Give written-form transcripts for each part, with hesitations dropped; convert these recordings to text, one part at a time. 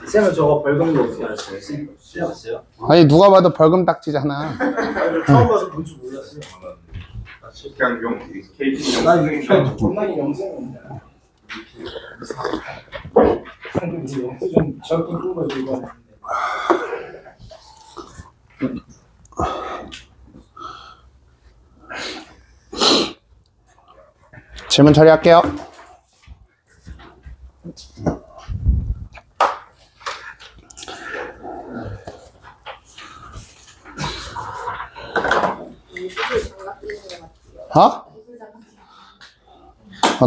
쌤은 저거 벌금도 어떻게 알았어요? 쌤 시작했어요? 아니 누가 봐도 벌금 딱지잖아. 처음 봐서 본 줄 몰랐어요. 그냥 용 KT 나 이거 존나게 영생인데. 좀 적긴 끈거 들고 왔는데. 질문 처리할게요. 어?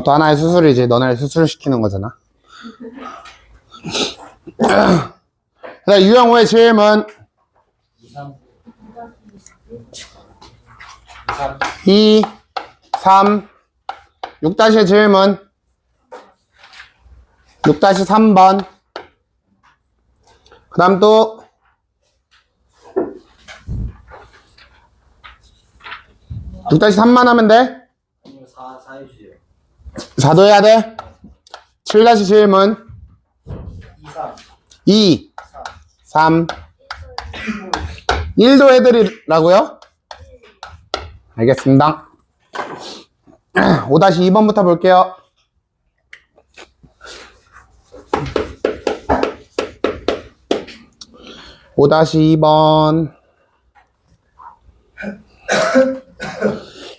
또 하나의 수술이지. 너네 수술을 시키는 거잖아. 그다음 유형호의 질문 2, 3, 6-의 질문 6-3번 그 다음 또 6-3만 하면 돼? 4 해주세요. 4도 해야 돼? 7- 질문 2, 3 1도 해드리라고요? 알겠습니다. 5-2번부터 볼게요. (5-2번)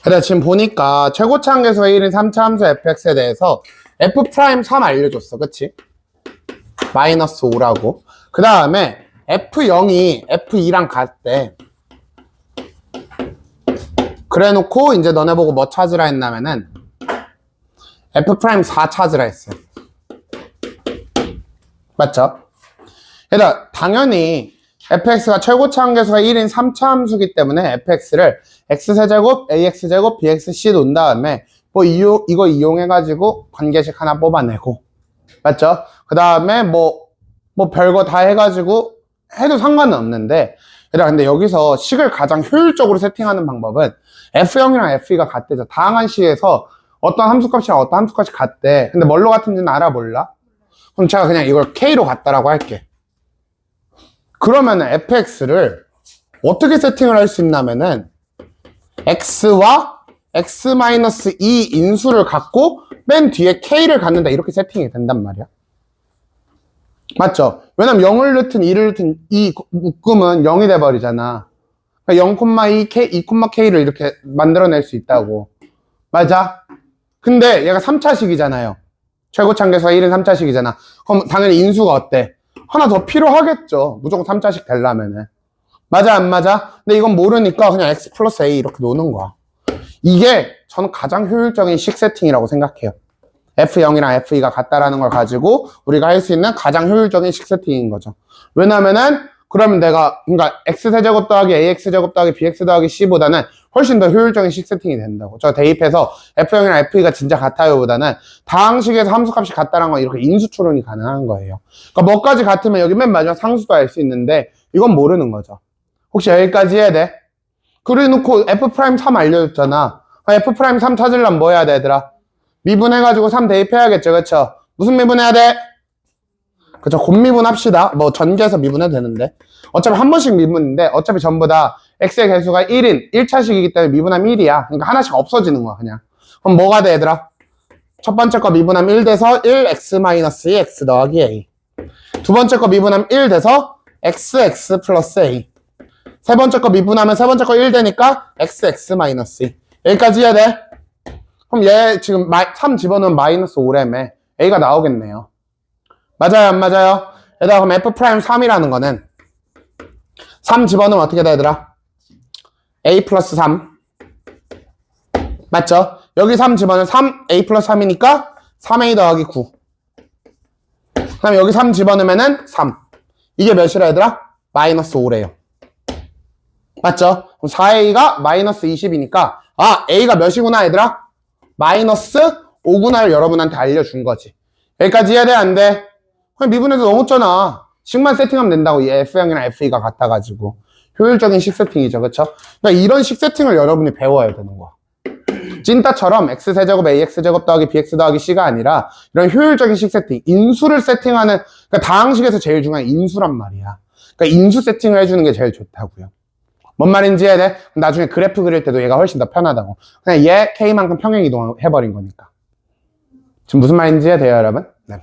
그래 지금 보니까 최고차 함수의 1인 3차 함수 fx에 대해서 f'3 알려줬어. 그치? -5라고. 그 다음에 f0이 f2랑 같대. 그래 놓고 이제 너네 보고 뭐 찾으라 했냐면은 f'4 찾으라 했어. 맞죠? 그러니까 당연히 fx가 최고차 함수가 1인 3차 함수기 때문에 fx를 x세제곱, ax제곱, bxc 놓은 다음에 뭐 이거 이용해가지고 관계식 하나 뽑아내고 맞죠? 그 다음에 뭐 별거 다 해가지고 해도 상관은 없는데 근데 여기서 식을 가장 효율적으로 세팅하는 방법은 f0이랑 f2가 같대죠. 다항한 식에서 어떤 함수값이랑 어떤 함수값이 같대. 근데 뭘로 같은지는 알아 몰라? 그럼 제가 그냥 이걸 k로 같다라고 할게. 그러면 fx를 어떻게 세팅을 할 수 있냐면은 x와 x-2 인수를 갖고 맨 뒤에 k를 갖는다 이렇게 세팅이 된단 말이야. 맞죠? 왜냐면 0을 넣든 2를 넣든 이 묶음은 0이 돼버리잖아. 0,2 k, 2,k를 이렇게 만들어낼 수 있다고. 맞아? 근데 얘가 3차식이잖아요. 최고차함수가 1인 3차식이잖아. 그럼 당연히 인수가 어때? 하나 더 필요하겠죠. 무조건 3차식 되려면은. 맞아 안 맞아? 근데 이건 모르니까 그냥 x 플러스 a 이렇게 노는 거야. 이게 저는 가장 효율적인 식 세팅이라고 생각해요. f0이랑 f2가 같다라는 걸 가지고 우리가 할 수 있는 가장 효율적인 식 세팅인 거죠. 왜냐면은 그러면 내가 그러니까 x세제곱 더하기 ax제곱 더하기 bx 더하기 c보다는 훨씬 더 효율적인 식 세팅이 된다고. 저 대입해서 f0이랑 f2가 진짜 같아요 보다는 다항식에서 함수값이 같다라는 건 이렇게 인수초론이 가능한 거예요. 그러니까 뭐까지 같으면 여기 맨 마지막 상수도 알 수 있는데 이건 모르는 거죠. 혹시 여기까지 해야 돼? 그래 놓고 f'3 알려줬잖아. f'3 찾으려면 뭐 해야 돼 얘들아? 미분해가지고 3 대입해야겠죠. 그쵸? 무슨 미분해야 돼? 그쵸? 곱미분 합시다. 뭐 전개해서 미분해도 되는데 어차피 한 번씩 미분인데 어차피 전부 다 x의 개수가 1인 1차식이기 때문에 미분하면 1이야. 그러니까 하나씩 없어지는 거야 그냥. 그럼 뭐가 돼 얘들아? 첫 번째 거 미분하면 1 돼서 1x-2 x 더하기 a. 두 번째 거 미분하면 1 돼서 x 플러스 a. 세 번째 거 미분하면 세 번째 거 1 되니까 x-2. 여기까지 해야 돼? 그럼 얘 지금 3 집어넣으면 -5래며 a가 나오겠네요. 맞아요 안 맞아요? 얘들아 그럼 f'3이라는 거는 3 집어넣으면 어떻게 돼 얘들아? a 플러스 3 맞죠? 여기 3 집어넣으면 3a 플러스 3이니까 3a 더하기 9. 그 다음에 여기 3 집어넣으면은 3. 이게 몇이라 얘들아? -5래요. 맞죠? 그럼 4a가 -20이니까 아 a가 몇이구나 얘들아? -5구나를 여러분한테 알려준 거지. 여기까지 해야 돼 안 돼? 그냥 미분해서 넘었잖아. 식만 세팅하면 된다고. 이 f0이랑 f2가 같아가지고 효율적인 식 세팅이죠. 그쵸? 그러니까 이런 식 세팅을 여러분이 배워야 되는 거야. 찐따처럼 x세제곱 ax제곱 더하기 bx 더하기 c가 아니라 이런 효율적인 식 세팅, 인수를 세팅하는, 그러니까 다항식에서 제일 중요한 인수란 말이야. 그러니까 인수 세팅을 해주는 게 제일 좋다고요. 뭔 말인지 해야 돼? 나중에 그래프 그릴 때도 얘가 훨씬 더 편하다고. 그냥 얘 k만큼 평행 이동해버린 거니까. 지금 무슨 말인지 해야 돼요, 여러분? 네.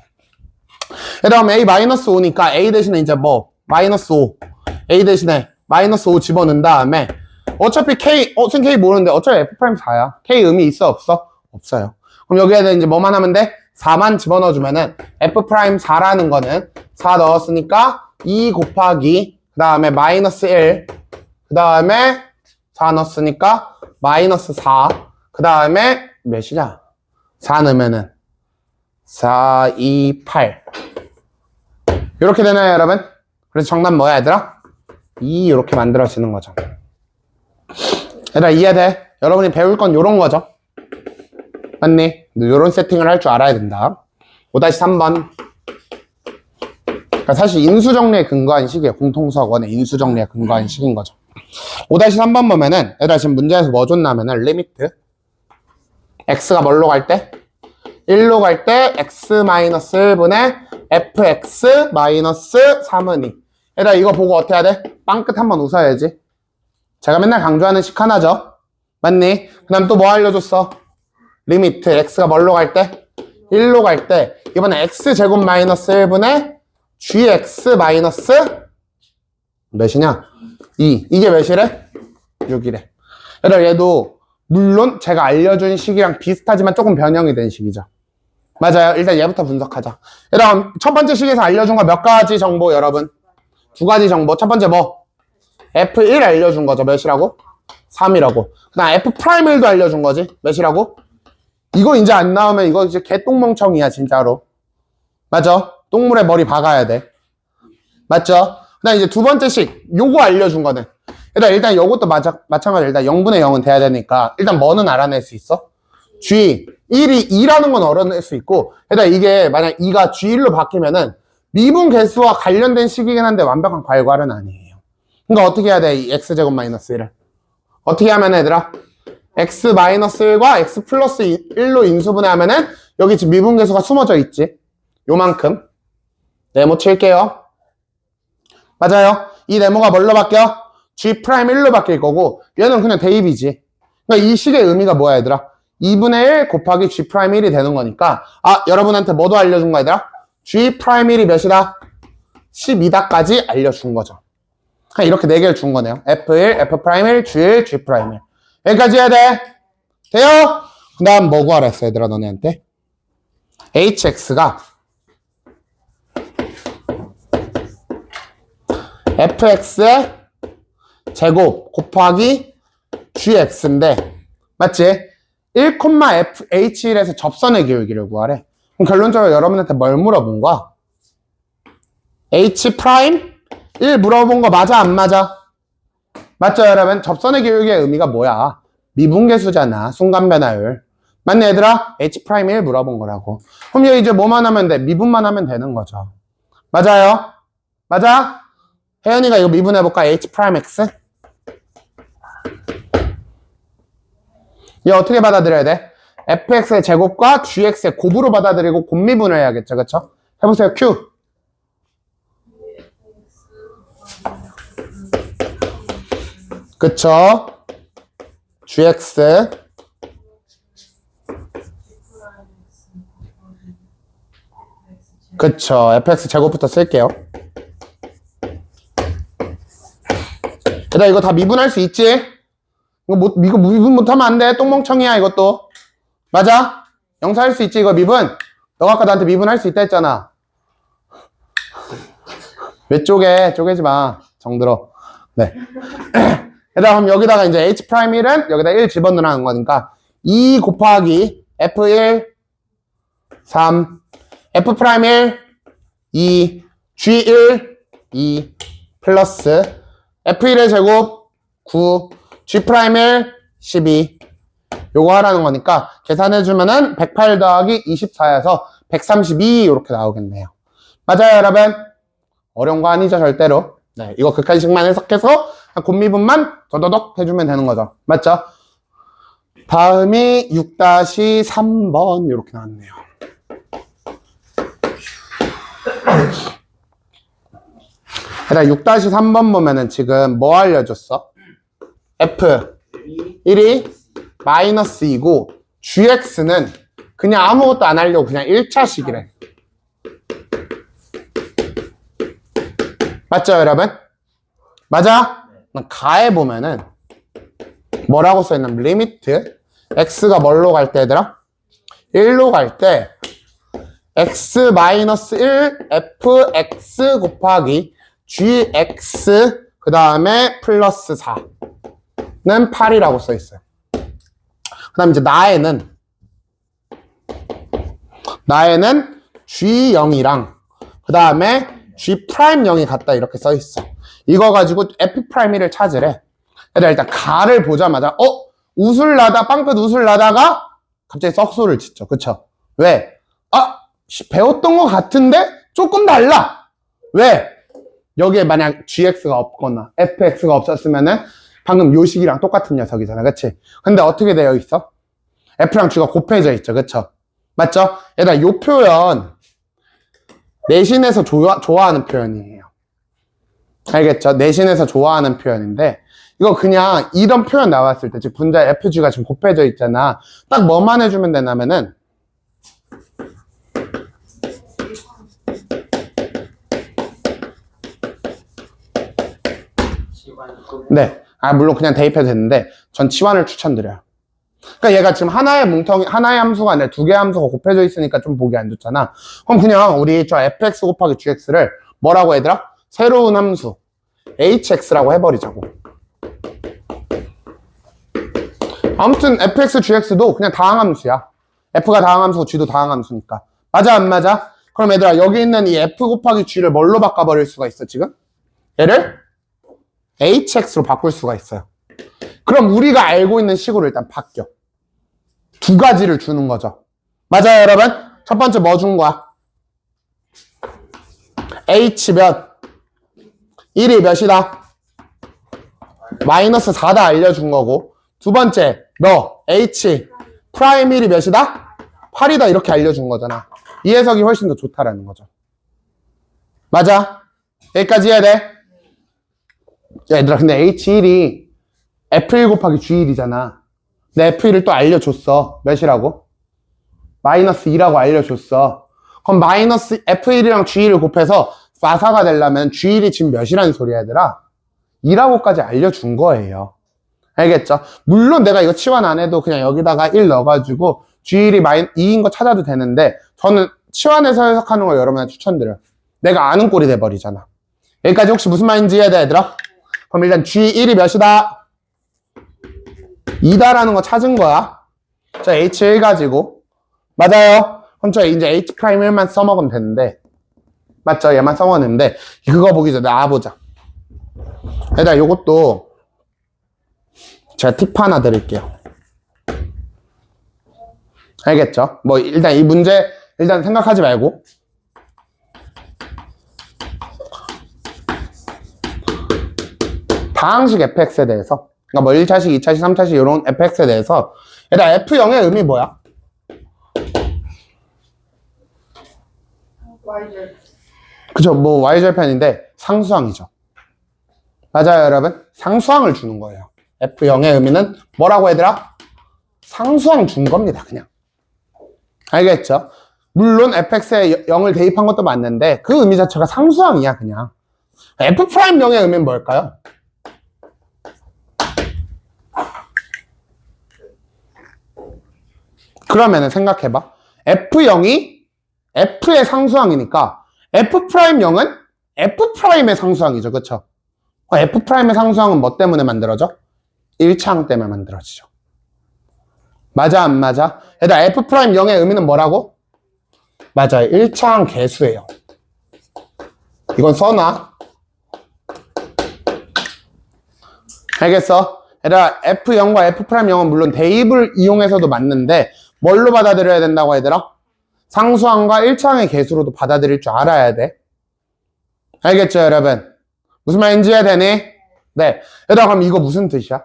그 다음에 a-5니까 a 대신에 이제 뭐 -5 a 대신에 -5 집어넣은 다음에 어차피 k, 선생님 k 모르는데 어차피 f'4야. k 의미 있어 없어? 없어요. 그럼 여기에다 이제 뭐만 하면 돼? 4만 집어넣어주면은 f'4라는 거는 4 넣었으니까 2 곱하기 그 다음에 -1 그 다음에 4 넣었으니까 -4 그 다음에 몇이냐? 4 넣으면은 4, 2, 8 이렇게 되나요, 여러분? 그래서 정답 뭐야, 얘들아? 2 이렇게 만들어지는 거죠. 얘들아, 이해돼? 여러분이 배울 건 요런 거죠. 맞니? 요런 세팅을 할 줄 알아야 된다. 5-3번. 그러니까 사실 인수정리에 근거한 식이에요. 공통수학원의 인수정리에 근거한 식인 거죠. 5-3번 보면은, 얘들아, 지금 문제에서 뭐 줬냐면은, 리미트. x가 뭘로 갈 때? 1로 갈 때 x-1분의 fx-3은 2. 얘들아, 이거 보고 어떻게 해야 돼? 빵끝 한번 웃어야지. 제가 맨날 강조하는 식 하나죠. 맞니? 그 다음 또 뭐 알려줬어? 리미트 x가 뭘로 갈 때? 1로 갈 때 이번에 x제곱 -1분의 gx 몇이냐? 2. 이게 몇이래? 6이래. 얘들아, 얘도 물론 제가 알려준 식이랑 비슷하지만 조금 변형이 된 식이죠. 맞아요. 일단 얘부터 분석하자. 얘들아, 첫 번째 식에서 알려준 거 몇 가지 정보, 여러분? 2가지 정보. 첫 번째 뭐? F1 알려준 거죠. 몇이라고? 3이라고. 그 다음 F'1도 알려준 거지. 몇이라고? 이거 이제 안 나오면 이거 이제 개똥멍청이야, 진짜로. 맞죠? 똥물에 머리 박아야 돼. 맞죠? 그 다음 이제 두 번째 식. 요거 알려준 거는. 일단 요것도 마찬가지로 일단 0분의 0은 돼야 되니까 일단 뭐는 알아낼 수 있어? G. 1이 2라는 건 알아낼 수 있고, 일단 이게 만약 2가 G1로 바뀌면은 미분 개수와 관련된 식이긴 한데 완벽한 괄괄은 아니에요. 그러니까 어떻게 해야 돼? 이 x제곱 -1을 어떻게 하면, 얘들아? x-1과 x 플러스 1로 인수분해하면은 여기 지금 미분계수가 숨어져 있지. 요만큼 네모 칠게요. 맞아요. 이 네모가 뭘로 바뀌어? g'1로 바뀔 거고 얘는 그냥 대입이지. 그러니까 이 식의 의미가 뭐야, 얘들아? 2분의 1 곱하기 g'1이 되는 거니까, 여러분한테 뭐도 알려준 거야, 얘들아? g'1이 몇이다? 12다까지 알려준 거죠. 이렇게 4개를 준 거네요. F1, F'1, G1, G'1. 여기까지 해야 돼? 돼요? 그 다음 뭐 구하라 했어, 얘들아, 너네한테? HX가 FX의 제곱 곱하기 GX인데, 맞지? 1,FH1에서 접선의 기울기를 구하래. 그럼 결론적으로 여러분한테 뭘 물어본 거야? H'? 1 물어본 거 맞아, 안 맞아? 맞죠, 여러분? 접선의 기울기의 의미가 뭐야? 미분계수잖아. 순간변화율. 맞네, 얘들아? H'1 물어본 거라고. 그럼 얘 이제 뭐만 하면 돼? 미분만 하면 되는 거죠. 맞아요? 맞아? 혜연이가 이거 미분해볼까? H'(x)? 얘 어떻게 받아들여야 돼? fx의 제곱과 gx의 곱으로 받아들이고 곱미분을 해야겠죠, 그쵸? 해보세요, Q. 그쵸? gx 그쵸. fx 제곱부터 쓸게요. 얘들아, 이거 다 미분할 수 있지? 이거 미분 못하면 안 돼. 똥멍청이야, 이것도. 맞아? 영사할 수 있지, 이거 미분? 너가 아까 나한테 미분할 수 있다 했잖아. 왜 쪼개지 마. 정들어. 네. 얘들아, 그럼 여기다가 이제 H'1은 여기다 1 집어넣으라는 거니까 2 곱하기 F1 3 F'1 2 G1 2 플러스 F1의 제곱 9 G'1 12 요거 하라는 거니까 계산해주면은 108 더하기 24여서 132 이렇게 나오겠네요. 맞아요, 여러분? 어려운 거 아니죠, 절대로. 네, 이거 극한식만 해석해서 곱미분만 더더덕 해주면 되는 거죠. 맞죠? 다음이 6-3번 이렇게 나왔네요. 얘들아 6-3번 보면은 지금 뭐 알려줬어? F 1이 마이너스 2고 GX는 그냥 아무것도 안 하려고 그냥 1차식이래. 맞죠 여러분? 맞아? 가에 보면은 뭐라고 써있냐면 리미트 x가 뭘로 갈 때 얘들아? 1로 갈 때 x-1 fx 곱하기 gx 그 다음에 플러스 4는 8이라고 써있어요. 그 다음 이제 나에는 g0이랑 그 다음에 g'0이 같다 이렇게 써있어. 이거 가지고 f'1을 찾으래. 얘들아 일단 가를 보자마자 웃을라다 빵끝 웃을라다가 갑자기 썩소를 짓죠. 그쵸? 왜? 배웠던 것 같은데 조금 달라. 왜? 여기에 만약 gx가 없거나 fx가 없었으면은 방금 요 식이랑 똑같은 녀석이잖아. 그치? 근데 어떻게 되어 있어? f랑 g가 곱해져 있죠. 그쵸? 맞죠? 얘들아 요 표현 내신에서 좋아하는 표현이에요. 알겠죠? 내신에서 좋아하는 표현인데 이거 그냥 이런 표현 나왔을 때 즉 분자 FG가 지금 곱해져 있잖아. 딱 뭐만 해주면 되냐면은 네. 물론 그냥 대입해도 되는데 전 치환을 추천드려요. 그러니까 얘가 지금 하나의 함수가 아니라 두 개의 함수가 곱해져 있으니까 좀 보기 안 좋잖아. 그럼 그냥 우리 저 fx 곱하기 gx를 뭐라고 얘들아? 새로운 함수 hx라고 해버리자고. 아무튼 fx, gx도 그냥 다항함수야. f가 다항함수고 g도 다항함수니까. 맞아 안 맞아? 그럼 얘들아 여기 있는 이 f 곱하기 g를 뭘로 바꿔버릴 수가 있어 지금? 얘를 hx로 바꿀 수가 있어요. 그럼 우리가 알고 있는 식으로 일단 바뀌어. 두 가지를 주는 거죠. 맞아요 여러분? 첫 번째 뭐 준 거야? h면 1이 몇이다? 마이너스 4다 알려준 거고 두 번째 너 h 프라임 1이 몇이다? 8이다 이렇게 알려준 거잖아. 이 해석이 훨씬 더 좋다라는 거죠. 맞아? 여기까지 해야 돼? 야, 얘들아 근데 h1이 f1 곱하기 g1이잖아. 근데 f1을 또 알려줬어. 몇이라고? 마이너스 2라고 알려줬어. 그럼 마이너스 f1이랑 g1을 곱해서 마사가 되려면 g1이 지금 몇이라는 소리야 얘들아? 2라고까지 알려준 거예요. 알겠죠? 물론 내가 이거 치환 안 해도 그냥 여기다가 1 넣어가지고 g1이 2인 거 찾아도 되는데 저는 치환해서 해석하는 걸 여러분한테 추천드려요. 내가 아는 꼴이 돼버리잖아. 여기까지 혹시 무슨 말인지 이해돼 얘들아? 그럼 일단 g1이 몇이다? 2다라는 거 찾은 거야. 자 h1 가지고 맞아요. 그럼 저 이제 h'1만 써먹으면 되는데 맞죠? 얘만 써먹으면 되는데 그거 보기 전에 나와보자. 얘들아 요것도 제가 팁 하나 드릴게요. 알겠죠? 뭐 일단 이 문제 일단 생각하지 말고 다항식 fx에 대해서 그러니까 뭐 1차식, 2차식, 3차식 이런 fx에 대해서 얘들아 f0의 의미 뭐야? y절. 그죠? 뭐 y절편인데 상수항이죠. 맞아요 여러분? 상수항을 주는 거예요. f0의 의미는 뭐라고 얘들아? 상수항 준 겁니다 그냥. 알겠죠? 물론 fx에 0을 대입한 것도 맞는데 그 의미 자체가 상수항이야 그냥. f'0의 의미는 뭘까요? 그러면은 생각해봐. f0이 f의 상수항이니까 f'0은 f'의 상수항이죠. 그쵸? f'의 상수항은 뭐 때문에 만들어져? 1차항 때문에 만들어지죠. 맞아 안 맞아? 얘들아 f'0의 의미는 뭐라고? 맞아요. 1차항 개수예요. 이건 써놔. 알겠어? 얘들아 f0과 f'0은 물론 대입을 이용해서도 맞는데 뭘로 받아들여야 된다고 얘들아? 상수항과 1차항의 개수로도 받아들일 줄 알아야 돼. 알겠죠 여러분? 무슨 말인지 이해되니? 네. 얘들아 그럼 이거 무슨 뜻이야?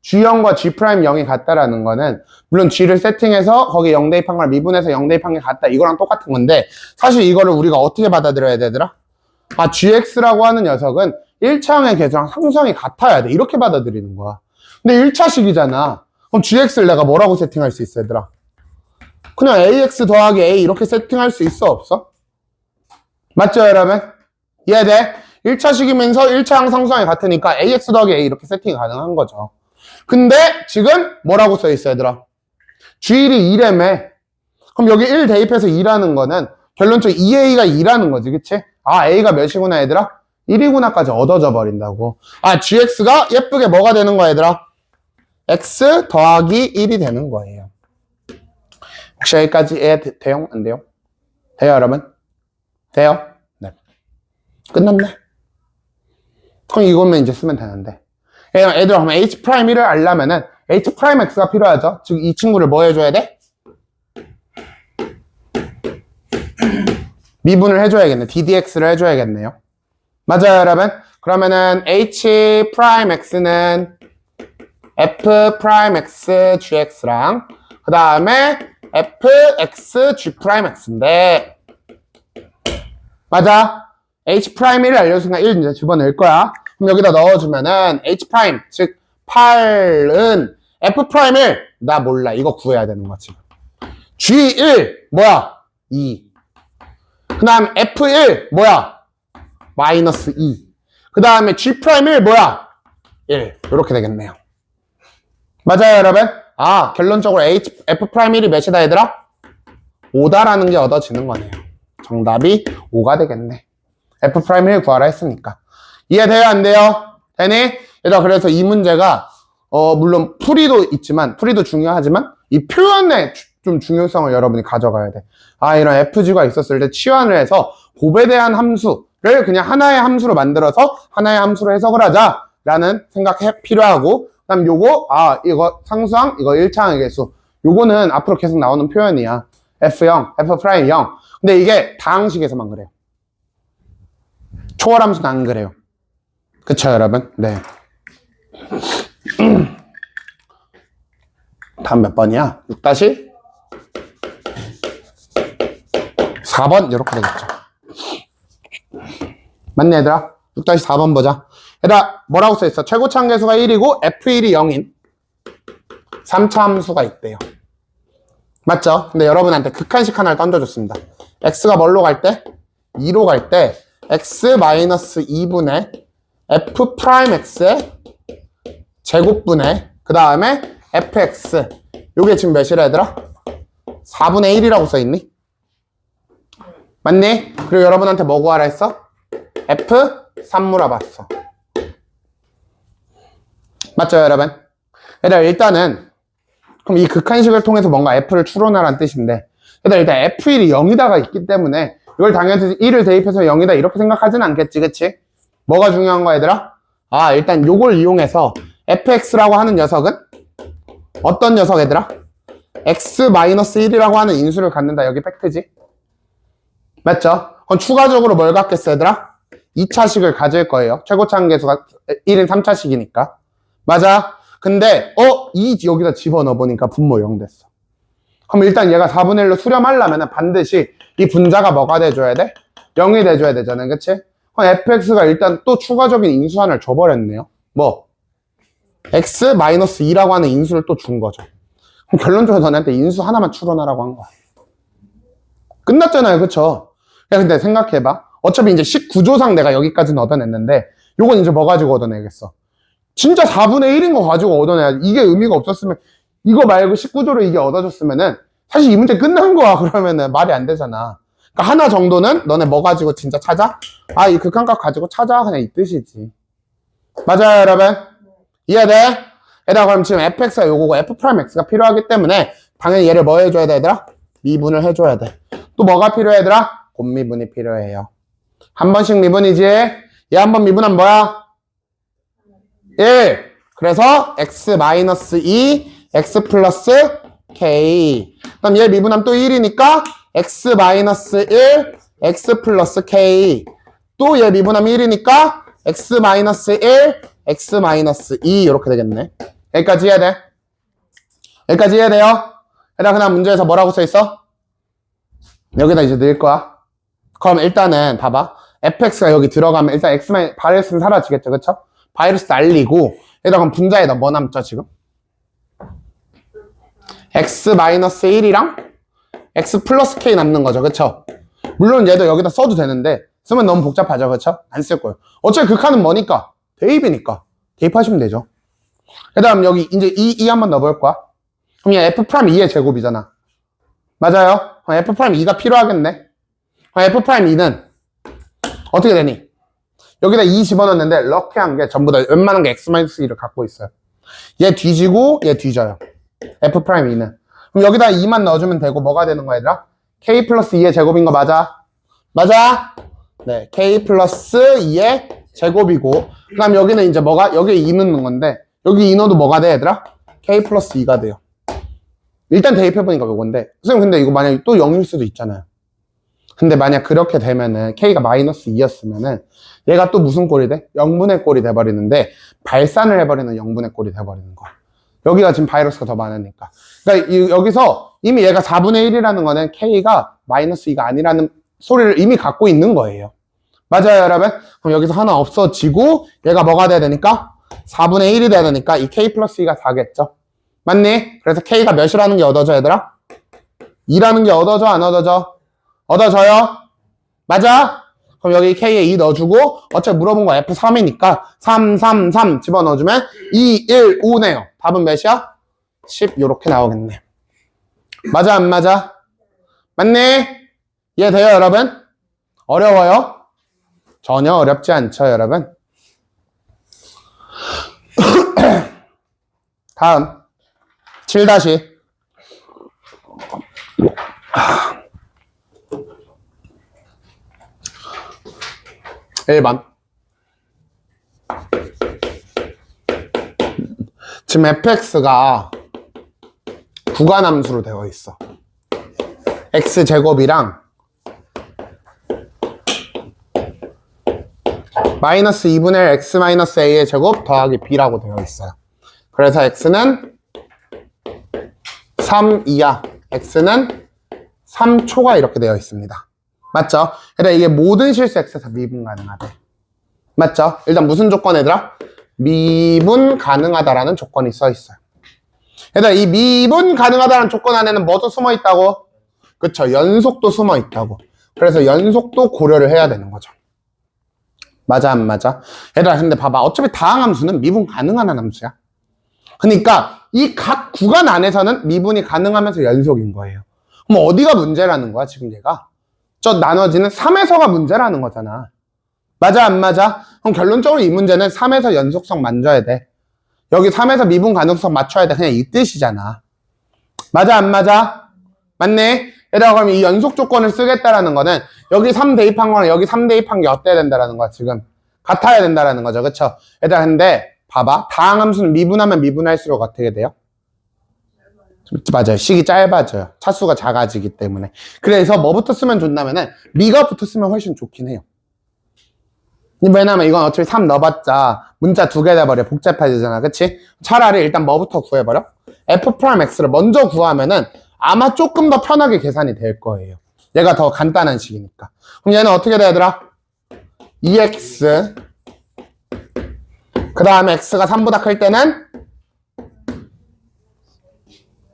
G0과 G'0이 같다라는 거는 물론 G를 세팅해서 거기 0 대입한 걸 미분해서 0 대입한 게 같다 이거랑 똑같은 건데 사실 이거를 우리가 어떻게 받아들여야 되더라? 아 GX라고 하는 녀석은 1차항의 계수랑 상수항이 같아야 돼 이렇게 받아들이는 거야. 근데 1차식이잖아. 그럼 GX를 내가 뭐라고 세팅할 수 있어 얘들아? 그냥 AX 더하기 A 이렇게 세팅할 수 있어 없어? 맞죠 여러분? 이해돼? 1차식이면서 1차항 상수항이 같으니까 AX 더하기 A 이렇게 세팅이 가능한 거죠. 근데 지금 뭐라고 써있어 얘들아? G1이 2라며. 그럼 여기 1 대입해서 2라는 거는 결론적으로 2A가 2라는 거지 그치? 아 A가 몇이구나 얘들아? 1이구나까지 얻어져 버린다고. 아 GX가 예쁘게 뭐가 되는 거야 얘들아? X 더하기 1이 되는 거예요. 혹시 여기까지 돼요? 안 돼요? 돼요 여러분? 돼요? 네. 끝났네. 그럼 이거면 이제 쓰면 되는데. 애들 그럼 H'1을 알려면은 H'X가 필요하죠. 즉 이 친구를 뭐 해줘야 돼? 미분을 해줘야겠네. DDX를 해줘야겠네요. 맞아요 여러분? 그러면은 H'X는 F'X GX랑 그 다음에 Fx G'X인데 맞아? H'1을 알려주니까 1 이제 집어넣을 거야. 그럼 여기다 넣어주면은 H', 즉 8은 F'1 나 몰라. 이거 구해야 되는 거지. G1 뭐야? 2. 그 다음 F1 뭐야? 마이너스 2. 그 다음에 G'1 뭐야? 1. 이렇게 되겠네요. 맞아요 여러분? 아 결론적으로 F'1이 몇이다 얘들아? 5다라는 게 얻어지는 거네요. 정답이 5가 되겠네. F'을 구하라 했으니까. 이해돼요? 안 돼요? 되니? 얘들아, 그래서 이 문제가, 물론 풀이도 있지만, 풀이도 중요하지만, 이 표현의 좀 중요성을 여러분이 가져가야 돼. 아, 이런 FG가 있었을 때 치환을 해서 곱에 대한 함수를 그냥 하나의 함수로 만들어서 하나의 함수로 해석을 하자. 라는 생각이 필요하고, 그 다음 요거, 이거 상수항, 이거 1차항의 개수. 요거는 앞으로 계속 나오는 표현이야. F0, F'0. 근데 이게 다항식에서만 그래요. 초월함수는 안 그래요. 그쵸 여러분? 네. 다음 몇 번이야? 6-4번 이렇게 되겠죠. 맞네 얘들아? 6-4번 보자. 얘들아 뭐라고 써있어? 최고차항 계수가 1이고 F1이 0인 3차 함수가 있대요. 맞죠? 근데 여러분한테 극한식 하나를 던져줬습니다. x가 뭘로 갈 때? 2로 갈 때 x-2분의 f'x의 제곱분의 그 다음에 fx 요게 지금 몇이라 얘들아? 4분의 1이라고 써있니? 맞니? 그리고 여러분한테 뭐 구하라 했어? f3 물어봤어. 맞죠 여러분? 얘들아 일단은 그럼 이 극한식을 통해서 뭔가 f를 추론하라는 뜻인데 얘들아 일단 f1이 0이다가 있기 때문에 이걸 당연히 1을 대입해서 0이다 이렇게 생각하진 않겠지 그치? 뭐가 중요한 거야 얘들아? 아 일단 요걸 이용해서 fx라고 하는 녀석은 어떤 녀석 얘들아? x-1이라고 하는 인수를 갖는다 여기 팩트지? 맞죠? 그럼 추가적으로 뭘 갖겠어 얘들아? 2차식을 가질 거예요. 최고차항 계수가 1인 3차식이니까 맞아? 근데 이 여기다 집어넣어 보니까 분모 0 됐어. 그럼 일단 얘가 4분의 1로 수렴하려면 반드시 이 분자가 뭐가 돼줘야 돼? 0이 돼줘야 되잖아 그치? 그럼 fx가 일단 또 추가적인 인수하나를 줘버렸네요. 뭐? x-2라고 하는 인수를 또 준 거죠. 그럼 결론적으로 너네한테 인수 하나만 추론하라고 한 거야. 끝났잖아요 그쵸? 야 근데 생각해봐. 어차피 이제 19조상 내가 여기까지는 얻어냈는데 요건 이제 뭐 가지고 얻어내겠어? 진짜 4분의 1인 거 가지고 얻어내야지. 이게 의미가 없었으면 이거 말고 19조로 이게 얻어졌으면은 사실 이 문제 끝난 거야. 그러면은 말이 안 되잖아. 그러니까 하나 정도는 너네 뭐 가지고 진짜 찾아? 이 극한값 가지고 찾아. 그냥 이 뜻이지. 맞아요 여러분? 이해돼? 얘들아 그럼 지금 fx가 요거고 f'x가 필요하기 때문에 당연히 얘를 뭐 해줘야 돼 얘들아? 미분을 해줘야 돼. 또 뭐가 필요해 얘들아? 곱미분이 필요해요. 한 번씩 미분이지. 얘 한 번 미분하면 뭐야? 1. 그래서 x-2 x 플러스 k. 그럼 얘 미분하면 또 1이니까 x-1 x 플러스 k. 또 얘 미분하면 1이니까 x-1 x-2 이렇게 되겠네. 여기까지 해야 돼. 여기까지 해야 돼요. 얘들아, 그냥 문제에서 뭐라고 써있어? 여기다 이제 넣을 거야. 그럼 일단은 봐봐. fx가 여기 들어가면 일단 바이러스는 사라지겠죠. 그쵸? 바이러스 날리고 얘들아, 그럼 분자에다 뭐 남죠 지금? x-1이랑 x 플러스 k 남는 거죠. 그쵸? 물론 얘도 여기다 써도 되는데 쓰면 너무 복잡하죠. 그쵸? 안 쓸 거예요. 어차피 극한은 뭐니까? 대입이니까 대입하시면 되죠. 그 다음 여기 이제 2 한번 넣어볼 거야. 그럼 얘 f'2의 제곱이잖아. 맞아요? f'2가 필요하겠네. f'2는 어떻게 되니? 여기다 2 집어넣는데 럭키한 게 전부 다 웬만한 게 x-2를 갖고 있어요. 얘 뒤지고 얘 뒤져요. f'2는. 그럼 여기다 2만 넣어주면 되고 뭐가 되는 거야 얘들아? k 플러스 2의 제곱인 거 맞아? 맞아? 네, k 플러스 2의 제곱이고 그 다음 여기는 이제 뭐가? 여기에 2 넣는 건데 여기 2 넣어도 뭐가 돼 얘들아? k 플러스 2가 돼요. 일단 대입해보니까 요건데 선생님 근데 이거 만약에 또 0일 수도 있잖아요. 근데 만약 그렇게 되면은 k가 마이너스 2였으면은 얘가 또 무슨 꼴이 돼? 0분의 꼴이 돼버리는데 발산을 해버리는 0분의 꼴이 돼버리는 거야. 여기가 지금 바이러스가 더 많으니까. 그러니까 여기서 이미 얘가 4분의 1이라는 거는 k가 마이너스 2가 아니라는 소리를 이미 갖고 있는 거예요. 맞아요 여러분? 그럼 여기서 하나 없어지고 얘가 뭐가 돼야 되니까? 4분의 1이 돼야 되니까 이 k 플러스 2가 4겠죠? 맞니? 그래서 k가 몇이라는 게 얻어져 얘들아? 2라는 게 얻어져 안 얻어져? 얻어져요? 맞아? 그럼 여기 k에 2 넣어주고 어차피 물어본 거 f3이니까 3, 3, 3 집어넣어주면 2, 1, 5네요. 답은 몇이야? 10 요렇게 나오겠네. 맞아 안 맞아? 맞네? 이해돼요 여러분? 어려워요? 전혀 어렵지 않죠 여러분? 다음 7 1번 지금 fx가 구간함수로 되어 있어. x제곱이랑 마이너스 2분의 1 x 마이너스 a의 제곱 더하기 b라고 되어 있어요. 그래서 x는 3 이하, x는 3초가 이렇게 되어 있습니다. 맞죠? 그러니까 이게 모든 실수 x에서 미분 가능하대. 맞죠? 일단 무슨 조건 얘들아? 미분 가능하다라는 조건이 써 있어요. 그러니까 이 미분 가능하다는 조건 안에는 뭐도 숨어 있다고? 그쵸? 연속도 숨어 있다고. 그래서 연속도 고려를 해야 되는 거죠. 맞아 안 맞아? 얘들아 근데 봐봐 어차피 다항함수는 미분 가능한 함수야. 그러니까 이 각 구간 안에서는 미분이 가능하면서 연속인 거예요. 그럼 어디가 문제라는 거야 지금 얘가? 저 나눠지는 3에서가 문제라는 거잖아. 맞아 안 맞아? 그럼 결론적으로 이 문제는 3에서 연속성 만져야 돼. 여기 3에서 미분 가능성 맞춰야 돼. 그냥 이 뜻이잖아. 맞아 안 맞아? 맞네? 얘들아 그럼 이 연속 조건을 쓰겠다라는 거는 여기 3 대입한 거랑 여기 3 대입한 게 어때야 된다라는 거야 지금. 같아야 된다라는 거죠. 그쵸? 얘들아 근데 봐봐 다항함수는 미분하면 미분할수록 어떻게 돼요? 맞아요. 식이 짧아져요. 차수가 작아지기 때문에. 그래서 뭐부터 쓰면 좋냐면은 미가 붙었으면 훨씬 좋긴 해요. 왜냐면 이건 어차피 3 넣어봤자 문자 2개 돼버려. 복잡해지잖아. 그치? 차라리 일단 뭐부터 구해버려? f'x를 먼저 구하면은 아마 조금 더 편하게 계산이 될 거예요. 얘가 더 간단한 식이니까. 그럼 얘는 어떻게 돼야 되더라? 2x 그 다음에 x가 3보다 클 때는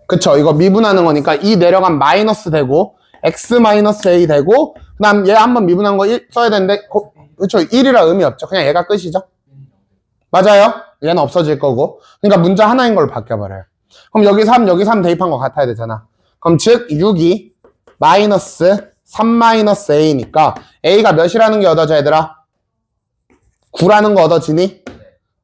그쵸 이거 미분하는 거니까 2 내려간 마이너스 되고 x 마이너스 a 되고 그 다음 얘 한번 미분한 거 1 써야 되는데 그쵸 1이라 의미 없죠. 그냥 얘가 끝이죠. 맞아요? 얘는 없어질 거고 그러니까 문자 하나인 걸로 바뀌어버려요. 그럼 여기 3 대입한 거 같아야 되잖아. 그럼 즉 6이 마이너스 3 마이너스 a니까 a가 몇이라는 게 얻어져 얘들아? 9라는 거 얻어지니?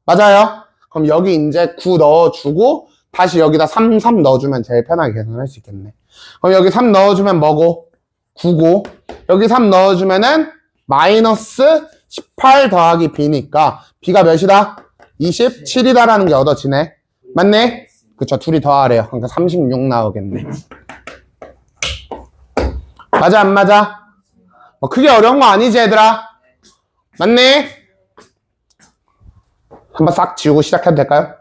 맞아요? 그럼 여기 이제 9 넣어주고 다시 여기다 3 넣어주면 제일 편하게 계산할 수 있겠네. 그럼 여기 3 넣어주면 뭐고? 9고 여기 3 넣어주면은 마이너스 18 더하기 b니까 b가 몇이다? 27이다라는 게 얻어지네. 맞네? 그쵸 둘이 더하래요. 그러니까 36 나오겠네. 맞아 안 맞아? 뭐 크게 어려운 거 아니지 얘들아? 맞네? 한번 싹 지우고 시작해도 될까요?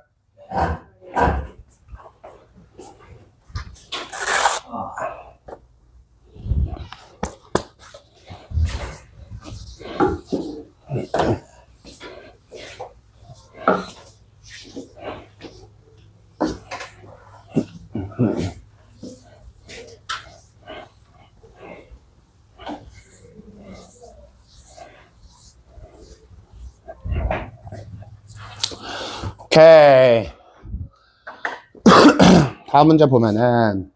오케이. 다음 문제 보면은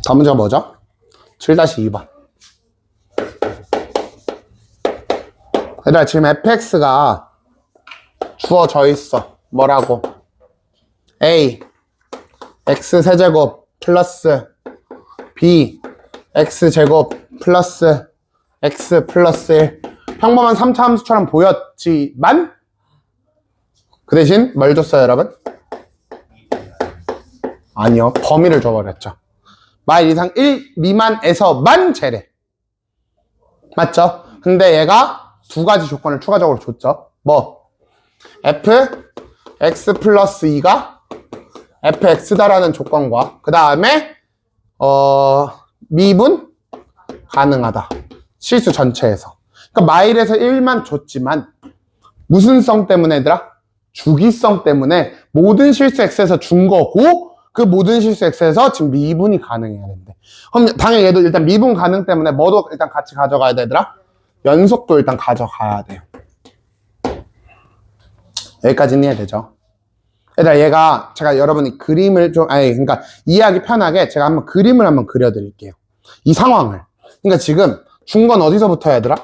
다음 문제가 뭐죠? 7-2번. 얘들아, 지금 fx가 주어져 있어. 뭐라고? a x 세제곱 플러스 b x 제곱 플러스 x 플러스 1. 평범한 3차 함수처럼 보였지만 그 대신 뭘 줬어요, 여러분? 아니요, 범위를 줘버렸죠. 마일 이상 1 미만에서만 제래. 맞죠? 근데 얘가 두 가지 조건을 추가적으로 줬죠. 뭐? f x 플러스 2가 fx다라는 조건과 그 다음에 미분 가능하다. 실수 전체에서. 그러니까 마일에서 1만 줬지만 무슨 성 때문에 얘들아? 주기성 때문에 모든 실수 x에서 준 거고 그 모든 실수 x에서 지금 미분이 가능해야 된대. 그럼 당연히 얘도 일단 미분 가능 때문에 뭐도 일단 같이 가져가야 되더라? 연속도 일단 가져가야 돼요. 여기까지는 이해되죠? 얘들아, 얘가 제가 여러분이 그림을 좀 그러니까 이해하기 편하게 제가 한번 그림을 한번 그려드릴게요. 이 상황을. 그러니까 지금 준 건 어디서부터 얘들아?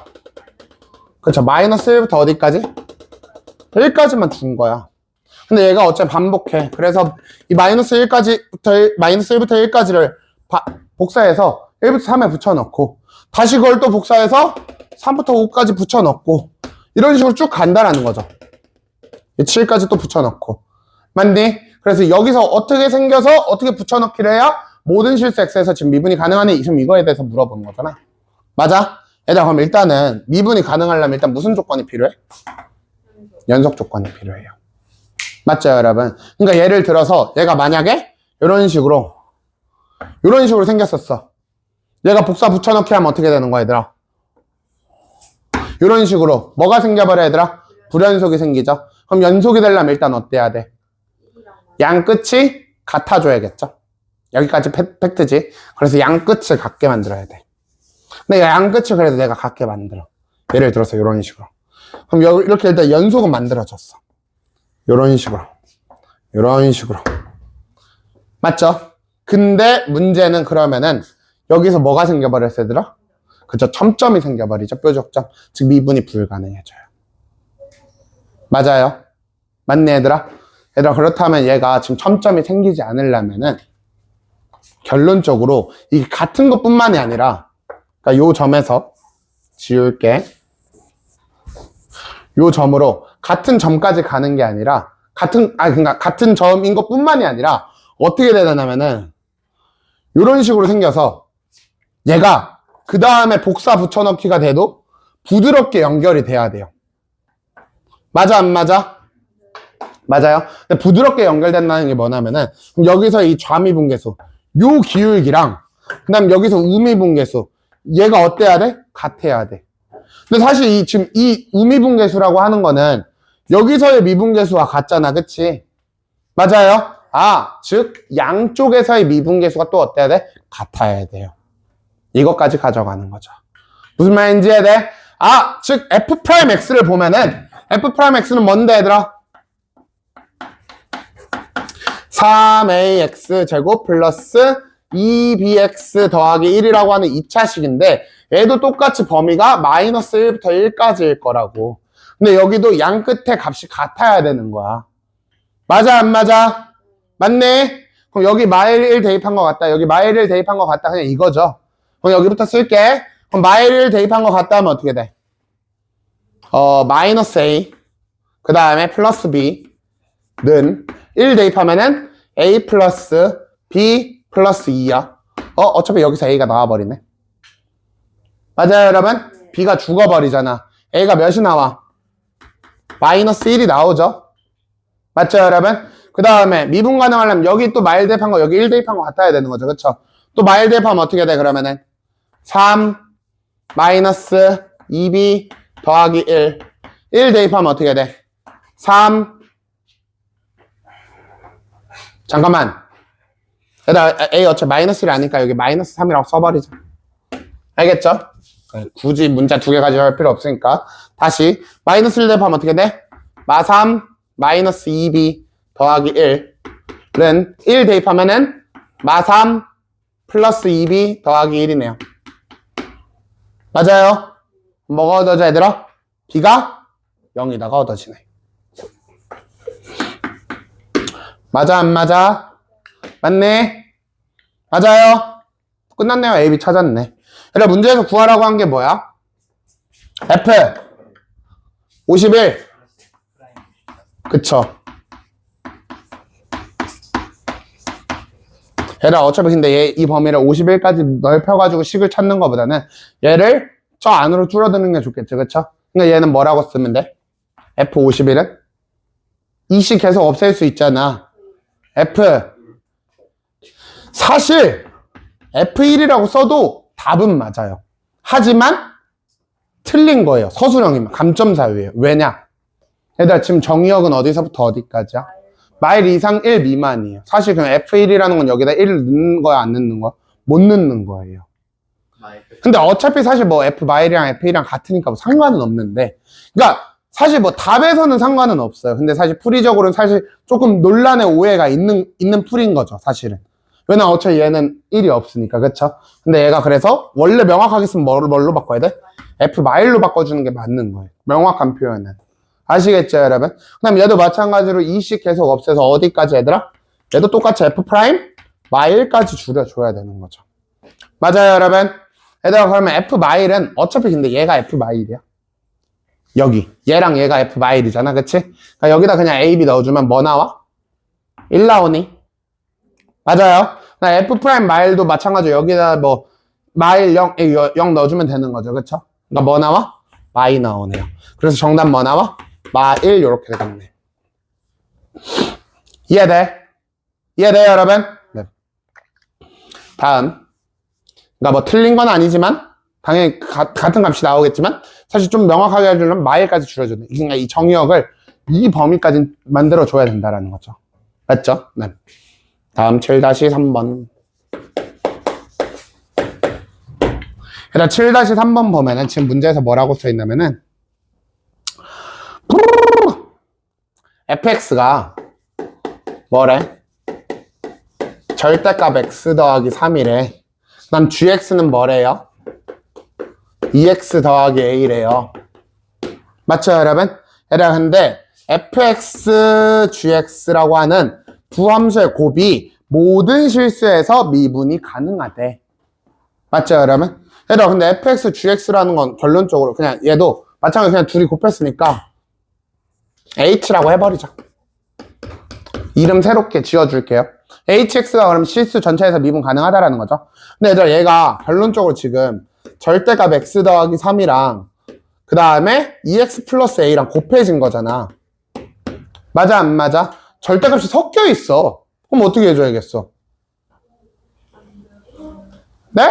그렇죠. 마이너스 1부터 어디까지? 1까지만 준 거야. 근데 얘가 어차피 반복해. 그래서 이 마이너스 1부터 1까지를 복사해서 1부터 3에 붙여넣고 다시 그걸 또 복사해서 3부터 5까지 붙여넣고 이런 식으로 쭉 간다라는 거죠. 7까지 또 붙여넣고. 맞니? 그래서 여기서 어떻게 생겨서 어떻게 붙여넣기를 해야 모든 실수 x에서 지금 미분이 가능하니? 지금 이거에 대해서 물어보는 거잖아. 맞아? 얘들아, 그럼 일단은 미분이 가능하려면 일단 무슨 조건이 필요해? 연속 조건이 필요해요. 맞죠, 여러분? 그러니까 예를 들어서 얘가 만약에 이런 식으로 생겼었어. 얘가 복사 붙여넣기 하면 어떻게 되는 거야, 얘들아? 이런 식으로 뭐가 생겨버려, 얘들아? 불연속이 생기죠. 그럼 연속이 되려면 일단 어때야 돼? 양 끝이 같아줘야겠죠. 여기까지 팩트지. 그래서 양 끝을 같게 만들어야 돼. 근데 양 끝을 그래도 내가 같게 만들어. 예를 들어서 이런 식으로. 그럼 이렇게 일단 연속은 만들어졌어. 이런 식으로. 맞죠? 근데 문제는 그러면은 여기서 뭐가 생겨버렸어, 얘들아? 그죠? 첨점이 생겨버리죠. 뾰족점. 즉 미분이 불가능해져요. 맞아요? 맞네, 얘들아? 얘들아, 그렇다면 얘가 지금 첨점이 생기지 않으려면은 결론적으로 이게 같은 것뿐만이 아니라, 그러니까 요 점에서 지울게. 요 점으로 같은 점까지 가는 게 아니라 그러니까 같은 점인 것뿐만이 아니라 어떻게 되냐면은 요런 식으로 생겨서 얘가 그 다음에 복사 붙여넣기가 돼도 부드럽게 연결이 돼야 돼요. 맞아, 안 맞아? 맞아요. 근데 부드럽게 연결된다는 게 뭐냐면은 여기서 이 좌미분계수 요 기울기랑 그 다음 여기서 우미분계수 얘가 어때야 돼? 같아야 돼. 근데 사실 지금 이 우미분계수라고 하는 거는 여기서의 미분계수와 같잖아, 그치? 맞아요? 즉 양쪽에서의 미분계수가 또 어때야 돼? 같아야 돼요. 이것까지 가져가는 거죠. 무슨 말인지 해야 돼? 즉 f'x를 보면은 f'x는 뭔데, 얘들아? 3ax 제곱 플러스 2bx 더하기 1이라고 하는 2차식인데 얘도 똑같이 범위가 마이너스 1부터 1까지일 거라고. 근데 여기도 양 끝에 값이 같아야 되는 거야. 맞아, 안 맞아? 맞네? 그럼 여기 마일 1 대입한 것 같다. 여기 마일 1 대입한 것 같다. 그냥 이거죠. 그럼 여기부터 쓸게. 그럼 마일 1 대입한 것 같다 하면 어떻게 돼? 마이너스 a 그 다음에 플러스 b는 1 대입하면은 a 플러스 b 플러스 2야. 어차피 여기서 a가 나와버리네. 맞아요, 여러분? b가 죽어버리잖아. a가 몇이 나와? 마이너스 1이 나오죠. 맞죠, 여러분? 그 다음에 미분 가능하려면 여기 또 마일 대입한 거, 여기 1 대입한 거 같아야 되는 거죠. 그쵸? 또 마일 대입하면 어떻게 돼, 그러면은? 3 마이너스 2b 더하기 1 대입하면 어떻게 돼? 3 잠깐만. 얘들아, A 어차피 마이너스 1이 아니까 여기 마이너스 3이라고 써버리자. 알겠죠? 굳이 문자 두 개 가지고 할 필요 없으니까. 다시 마이너스 1 대입하면 어떻게 돼? 마3 마이너스 2b 더하기 1은 1 대입하면은 마3 플러스 2b 더하기 1이네요. 맞아요? 뭐가 얻어져, 얘들아? b가 0이다가 얻어지네. 맞아, 안 맞아? 맞네? 맞아요? 끝났네요. A, B 찾았네. 그래, 문제에서 구하라고 한 게 뭐야? F 51. 그쵸? 얘들아, 어차피 근데 얘 이 범위를 51까지 넓혀가지고 식을 찾는 것보다는 얘를 저 안으로 줄어드는 게 좋겠죠. 그쵸? 그러니까 얘는 뭐라고 쓰면 돼? F51은? 이 식 계속 없앨 수 있잖아. F. 사실 F1이라고 써도 답은 맞아요. 하지만 틀린 거예요. 서술형이면 감점사유예요. 왜냐? 얘들아, 지금 정의역은 어디서부터 어디까지야? 마일 이상 1 미만이에요. 사실 그냥 F1이라는 건 여기다 1을 넣는 거야, 안 넣는 거야? 못 넣는 거예요. 근데 어차피 사실 뭐 F 마일이랑 F1이랑 같으니까 뭐 상관은 없는데, 그러니까 사실 뭐 답에서는 상관은 없어요. 근데 사실 풀이적으로는 사실 조금 논란의 오해가 있는 풀인 거죠, 사실은. 왜냐면 어차피 얘는 1이 없으니까, 그쵸? 근데 얘가 그래서 원래 명확하게 쓰면 뭘로 바꿔야 돼? F 마일로 바꿔주는 게 맞는 거예요. 명확한 표현은. 아시겠죠, 여러분? 그 다음 얘도 마찬가지로 이 식 계속 없애서 어디까지, 얘들아? 얘도 똑같이 F 프라임 마일까지 줄여줘야 되는 거죠. 맞아요, 여러분? 얘들아, 그러면 F 마일은 어차피 근데 얘가 F 마일이야. 여기 얘랑 얘가 F 마일이잖아, 그치? 그러니까 여기다 그냥 A, B 넣어주면 뭐 나와? 1 나오니? 맞아요. F 프라임 마일도 마찬가지로 여기다 뭐 마일 0 넣어주면 되는 거죠, 그쵸? 그러니까 뭐 나와? 마이 나오네요. 그래서 정답 뭐 나와? 마1 이렇게 되겠네. 이해돼? 이해돼요, 여러분? 네. 다음. 그러니까 뭐 틀린 건 아니지만 당연히 같은 값이 나오겠지만 사실 좀 명확하게 해주려면 마일까지 줄여줘야 돼. 그러니까 이 정의역을 이 범위까지 만들어줘야 된다라는 거죠. 맞죠? 네. 다음 7-3번. 일단 7-3번 보면은 지금 문제에서 뭐라고 써있냐면은 fx가 뭐래? 절대값 x 더하기 3이래. 그 다음 gx는 뭐래요? 2x 더하기 a래요. 맞죠, 여러분? 얘들아, 근데 fx, gx라고 하는 두 함수의 곱이 모든 실수에서 미분이 가능하대. 맞죠, 여러분? 얘들아, 근데 fx, gx라는 건 결론적으로 그냥 얘도 마찬가지로 그냥 둘이 곱했으니까 h라고 해버리자. 이름 새롭게 지어줄게요. hx가 그럼 실수 전체에서 미분 가능하다라는 거죠. 근데 얘들아, 얘가 결론적으로 지금 절대값 x 더하기 3이랑 그 다음에 2x 플러스 a랑 곱해진 거잖아. 맞아, 안 맞아? 절대값이 섞여 있어. 그럼 어떻게 해줘야겠어? 네?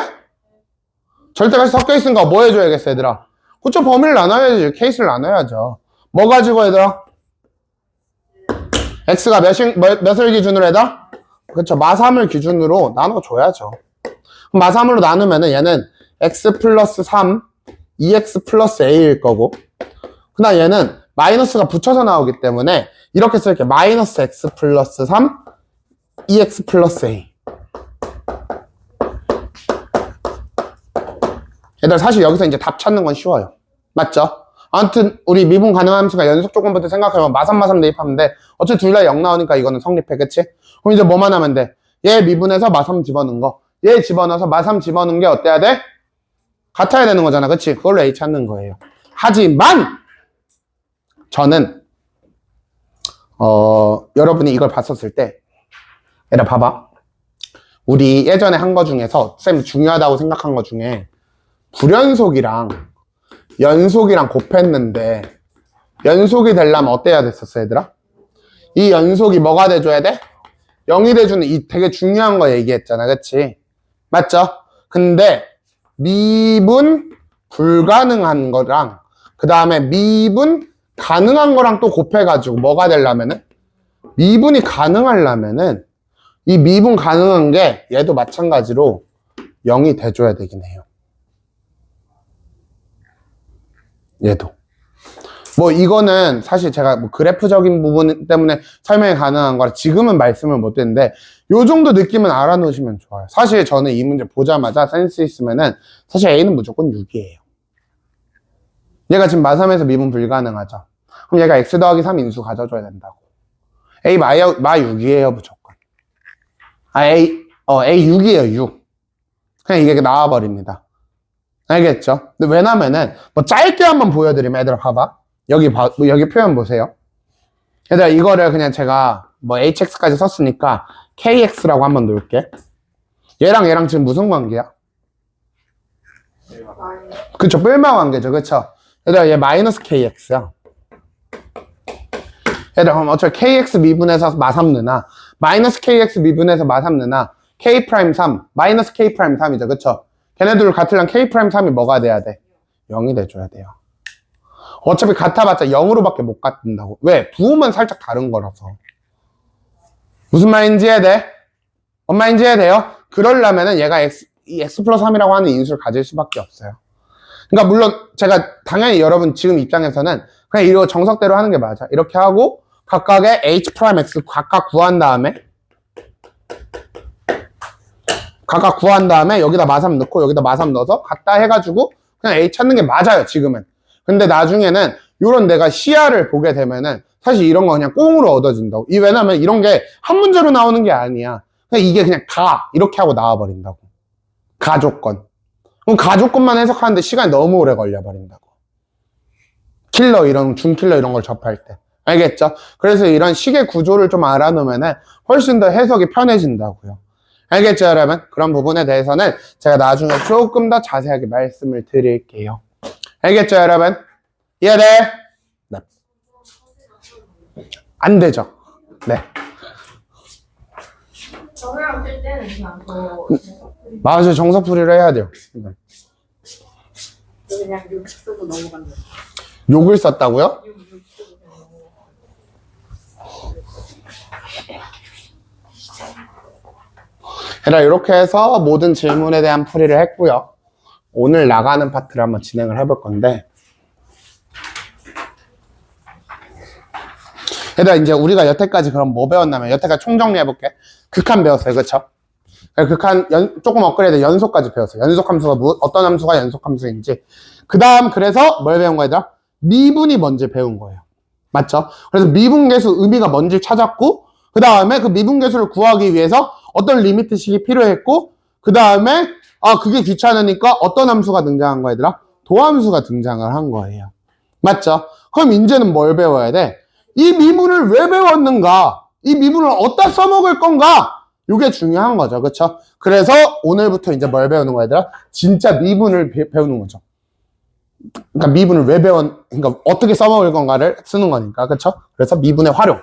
절대값이 섞여 있으니까 뭐 해줘야겠어, 얘들아? 그쵸, 범위를 나눠야지. 케이스를 나눠야죠. 뭐 가지고, 얘들아? x가 몇을 기준으로 해다? 그쵸, 마3을 기준으로 나눠줘야죠. 그럼 마3으로 나누면은 얘는 x 플러스 3, 2x 플러스 a일 거고, 그 다음 얘는 마이너스가 붙여서 나오기 때문에 이렇게 쓸게. 마이너스 x 플러스 3, 2x 플러스 a. 얘들 사실 여기서 이제 답 찾는 건 쉬워요. 맞죠? 아무튼 우리 미분 가능한 함수가 연속 조건부터 생각하면 마3 대입하면 돼. 어차피 둘 다 0 나오니까 이거는 성립해, 그치? 그럼 이제 뭐만 하면 돼? 얘 미분해서 마3 집어넣은 거, 얘 집어넣어서 마3 집어넣은 게 어때야 돼? 같아야 되는 거잖아, 그치? 그걸로 A 찾는 거예요. 하지만 저는 여러분이 이걸 봤었을 때, 얘들아 봐봐. 우리 예전에 한 거 중에서 쌤 중요하다고 생각한 거 중에 불연속이랑 연속이랑 곱했는데 연속이 되려면 어때야 됐었어, 얘들아? 이 연속이 뭐가 돼줘야 돼? 0이 돼주는 이 되게 중요한 거 얘기했잖아, 그치? 맞죠? 근데 미분 불가능한 거랑 그 다음에 미분 가능한 거랑 또 곱해가지고 뭐가 되려면은 미분이 가능하려면은 이 미분 가능한 게 얘도 마찬가지로 0이 돼줘야 되긴 해요. 얘도. 뭐 이거는 사실 제가 뭐 그래프적인 부분 때문에 설명이 가능한 거라 지금은 말씀을 못 드리는데 요 정도 느낌은 알아놓으시면 좋아요. 사실 저는 이 문제 보자마자 센스 있으면은 사실 A는 무조건 6이에요. 얘가 지금 마3에서 미분 불가능하죠. 그럼 얘가 x 더하기 3 인수 가져줘야 된다고. A 마 6이에요 무조건. A 6이에요 6. 그냥 이게 나와버립니다. 알겠죠? 근데 왜냐면은 뭐 짧게 한번 보여드리면 얘들아 봐봐. 여기 표현 보세요. 얘들아 이거를 그냥 제가 뭐 hx까지 썼으니까 kx라고 한번 놓을게. 얘랑 지금 무슨 관계야? 그쵸, 뿔마 관계죠. 그쵸? 얘들아 얘 마이너스 kx야. 얘들아 그럼 어차피 kx 미분해서 마3 넣나 마이너스 kx 미분해서 마3 넣나 k 프라임 3 마이너스 k 프라임 3이죠. 그쵸? 걔네들 같으려면 k 프라임 3이 뭐가 돼야 돼? 0이 돼줘야 돼요. 어차피 같아봤자 0으로밖에 못 같는다고. 왜? 부호만 살짝 다른 거라서. 무슨 말인지 해야 돼? 뭔 말인지 해야 돼요? 그러려면은 얘가 이 x 플러스 3이라고 하는 인수를 가질 수밖에 없어요. 그러니까 물론 제가 당연히 여러분 지금 입장에서는 그냥 이거 정석대로 하는 게 맞아. 이렇게 하고 각각의 h 프라임 x 각각 구한 다음에 여기다 마3 넣고 여기다 마3 넣어서 갖다 해가지고 그냥 a 찾는 게 맞아요 지금은. 근데 나중에는 요런 내가 시야를 보게 되면은 사실 이런 거 그냥 꽁으로 얻어진다고. 왜냐면 이런 게 한 문제로 나오는 게 아니야. 그냥 이게 그냥 이렇게 하고 나와버린다고. 가조건. 그럼 가조건만 해석하는데 시간이 너무 오래 걸려버린다고. 중킬러 이런 걸 접할 때. 알겠죠? 그래서 이런 식의 구조를 좀 알아놓으면은 훨씬 더 해석이 편해진다고요. 알겠죠, 여러분? 그런 부분에 대해서는 제가 나중에 조금 더 자세하게 말씀을 드릴게요. 알겠죠, 여러분? 이해돼? 네. 안 되죠? 네. 정이랑 뜰 때는 그냥 맞아요. 정석풀이를 해야 돼요. 그냥 6 쓰고 넘어간다. 욕을 썼다고요? 6 쓰고 그냥 넘어가. 얘들아, 이렇게 해서 모든 질문에 대한 풀이를 했고요. 오늘 나가는 파트를 한번 진행을 해볼 건데, 얘들아, 이제 우리가 여태까지 그럼 뭐 배웠냐면, 여태까지 총정리해볼게. 극한 배웠어요. 그쵸? 극한, 조금 업그레이드 연속까지 배웠어요. 연속함수가 어떤 함수가 연속함수인지. 그 다음, 그래서 뭘 배운 거야, 얘들아? 미분이 뭔지 배운 거예요. 맞죠? 그래서 미분계수 의미가 뭔지 찾았고, 그 다음에 그 미분계수를 구하기 위해서 어떤 리미트식이 필요했고, 그 다음에, 그게 귀찮으니까 어떤 함수가 등장한 거야, 얘들아? 도함수가 등장을 한 거예요. 맞죠? 그럼 이제는 뭘 배워야 돼? 이 미분을 왜 배웠는가? 이 미분을 어디다 써먹을 건가? 이게 중요한 거죠. 그쵸? 그래서 오늘부터 이제 뭘 배우는 거야, 얘들아? 진짜 미분을 배우는 거죠. 그러니까 미분을 왜 그러니까 어떻게 써먹을 건가를 쓰는 거니까. 그쵸? 그래서 미분의 활용.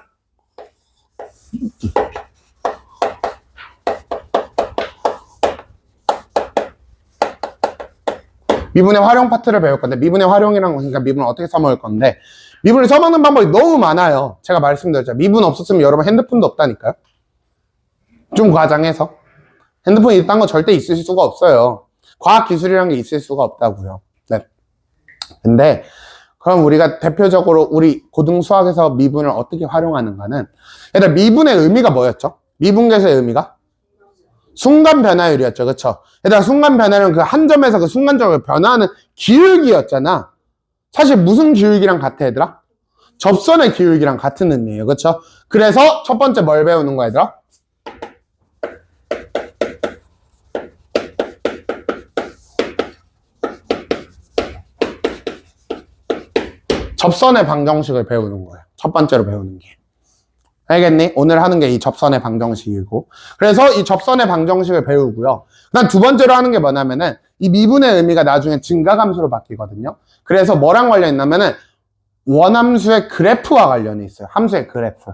미분의 활용 파트를 배울 건데, 미분의 활용이란 건 그러니까 미분을 어떻게 써먹을 건데, 미분을 써먹는 방법이 너무 많아요. 제가 말씀드렸죠. 미분 없었으면 여러분 핸드폰도 없다니까요. 좀 과장해서. 핸드폰이 이딴 거 절대 있을 수가 없어요. 과학기술이라는 게 있을 수가 없다고요. 네. 근데 그럼 우리가 대표적으로 우리 고등 수학에서 미분을 어떻게 활용하는가는, 얘들아 미분의 의미가 뭐였죠? 미분계수의 의미가? 순간 변화율이었죠. 그쵸? 얘들아 순간 변화율은 그 한 점에서 그 순간적으로 변화하는 기울기였잖아. 사실 무슨 기울기랑 같아, 얘들아? 접선의 기울기랑 같은 의미예요. 그쵸? 그래서 첫 번째 뭘 배우는 거야, 얘들아? 접선의 방정식을 배우는 거예요. 첫 번째로 배우는 게. 알겠니? 오늘 하는 게 이 접선의 방정식이고. 그래서 이 접선의 방정식을 배우고요. 그 다음 두 번째로 하는 게 뭐냐면은 이 미분의 의미가 나중에 증가함수로 바뀌거든요. 그래서 뭐랑 관련있냐면은 원함수의 그래프와 관련이 있어요. 함수의 그래프.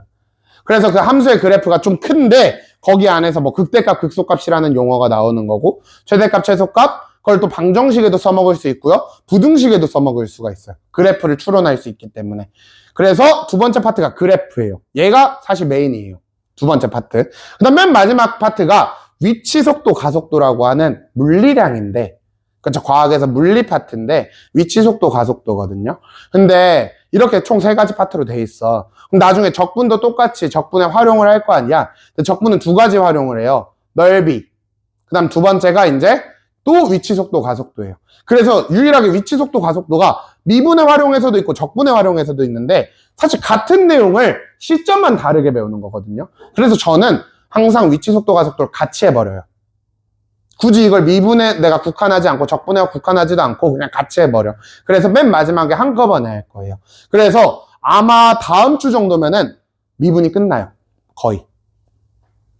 그래서 그 함수의 그래프가 좀 큰데 거기 안에서 뭐 극대값, 극소값이라는 용어가 나오는 거고 최대값, 최소값 그걸 또 방정식에도 써먹을 수 있고요. 부등식에도 써먹을 수가 있어요. 그래프를 추론할 수 있기 때문에. 그래서 두 번째 파트가 그래프예요. 얘가 사실 메인이에요. 두 번째 파트. 그 다음 맨 마지막 파트가 위치 속도 가속도라고 하는 물리량인데 그렇죠. 과학에서 물리 파트인데 위치 속도 가속도거든요. 근데 이렇게 총 3가지 파트로 돼 있어. 그럼 나중에 적분도 똑같이 적분에 활용을 할 거 아니야. 근데 적분은 2가지 활용을 해요. 넓이. 그 다음 두 번째가 이제 또 위치 속도 가속도예요. 그래서 유일하게 위치 속도 가속도가 미분에 활용해서도 있고 적분에 활용해서도 있는데 사실 같은 내용을 시점만 다르게 배우는 거거든요. 그래서 저는 항상 위치 속도 가속도를 같이 해버려요. 굳이 이걸 미분에 내가 국한하지 않고 적분에 국한하지도 않고 그냥 같이 해버려. 그래서 맨 마지막에 한꺼번에 할 거예요. 그래서 아마 다음 주 정도면은 미분이 끝나요. 거의.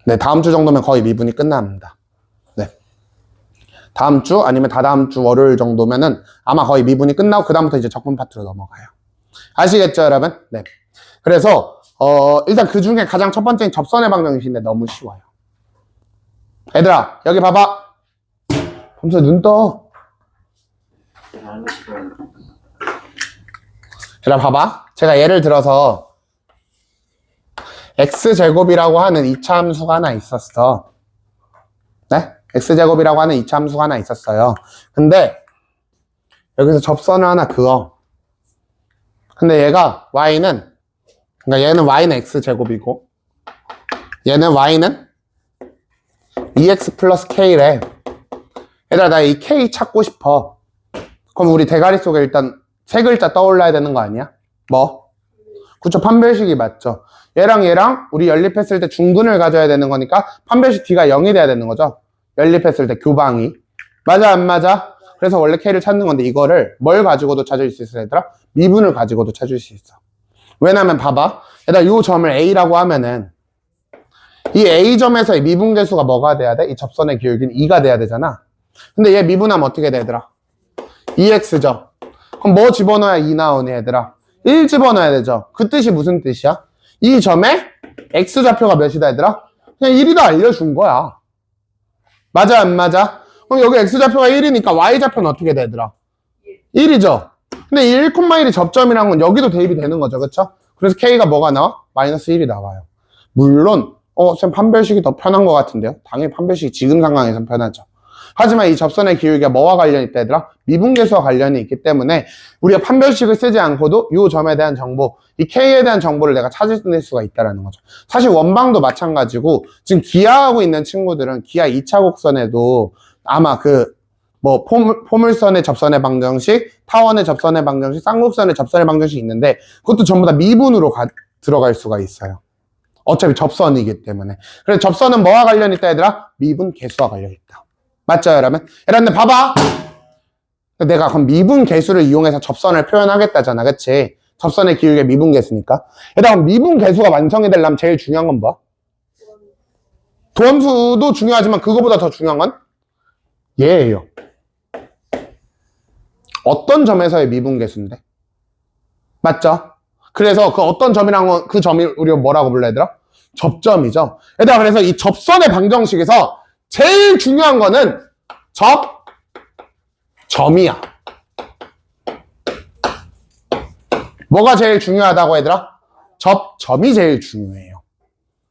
네, 다음 주 정도면 거의 미분이 끝납니다. 네. 다음 주 아니면 다다음 주 월요일 정도면은 아마 거의 미분이 끝나고 그다음부터 이제 적분 파트로 넘어가요. 아시겠죠, 여러분? 네. 그래서 일단 그 중에 가장 첫 번째는 접선의 방정식인데 너무 쉬워요. 얘들아, 여기 봐봐. 범수 눈 떠. 얘들아, 봐봐. 제가 예를 들어서 x제곱이라고 하는 2차 함수가 하나 있었어. 네? x제곱이라고 하는 2차 함수가 하나 있었어요. 근데 여기서 접선을 하나 그어. 근데 얘가 그러니까 얘는 y는 x제곱이고 얘는 y는 2x 플러스 k래. 얘들아, 나 이 k 찾고 싶어. 그럼 우리 대가리 속에 일단 3글자 떠올라야 되는 거 아니야? 뭐? 그쵸, 판별식이 맞죠. 얘랑 우리 연립했을 때 중근을 가져야 되는 거니까 판별식 d가 0이 돼야 되는 거죠. 연립했을 때 교방이. 맞아, 안 맞아? 그래서 원래 k를 찾는 건데 이거를 뭘 가지고도 찾을 수 있어, 얘들아? 미분을 가지고도 찾을 수 있어. 왜냐면 봐봐. 얘들아, 요 점을 a라고 하면은 이 a점에서의 미분 계수가 뭐가 돼야 돼? 이 접선의 기울기는 2가 돼야 되잖아. 근데 얘 미분하면 어떻게 돼, 얘들아? 2x죠. 그럼 뭐 집어넣어야 2 나오니, 얘들아? 1 집어넣어야 되죠. 그 뜻이 무슨 뜻이야? 이 점에 x좌표가 몇이다, 얘들아? 그냥 1이다 알려준 거야. 맞아, 안 맞아? 그럼 여기 x좌표가 1이니까 y좌표는 어떻게 돼, 얘들아? 1이죠. 근데 이 1,1이 접점이란 건 여기도 대입이 되는 거죠, 그쵸? 그래서 k가 뭐가 나와? 마이너스 1이 나와요. 물론 쌤 판별식이 더 편한 것 같은데요? 당연히 판별식이 지금 상황에선 편하죠. 하지만 이 접선의 기울기가 뭐와 관련이 있다, 얘들아? 미분계수와 관련이 있기 때문에 우리가 판별식을 쓰지 않고도 이 점에 대한 정보, 이 k에 대한 정보를 내가 찾을 수가 있다는 거죠. 사실 원방도 마찬가지고 지금 기하하고 있는 친구들은 기하 2차 곡선에도 아마 포물선의 접선의 방정식, 타원의 접선의 방정식, 쌍곡선의 접선의 방정식이 있는데 그것도 전부 다 미분으로 들어갈 수가 있어요. 어차피 접선이기 때문에. 그래서 접선은 뭐와 관련이 있다, 얘들아? 미분 계수와 관련이 있다. 맞죠, 여러분? 여러분들 봐봐. 내가 그럼 미분 계수를 이용해서 접선을 표현하겠다잖아, 그치? 접선의 기울기의 미분 계수니까. 얘들아, 그럼 미분 계수가 완성이 되려면 제일 중요한 건 뭐야? 도함수도 중요하지만 그거보다 더 중요한 건 얘예요. 어떤 점에서의 미분 계수인데? 맞죠? 그래서 그 어떤 점이란 건 그 점이 우리가 뭐라고 불러, 얘들아? 접점이죠. 얘들아, 그래서 이 접선의 방정식에서 제일 중요한 거는 점이야. 뭐가 제일 중요하다고, 얘들아? 접점이 제일 중요해요.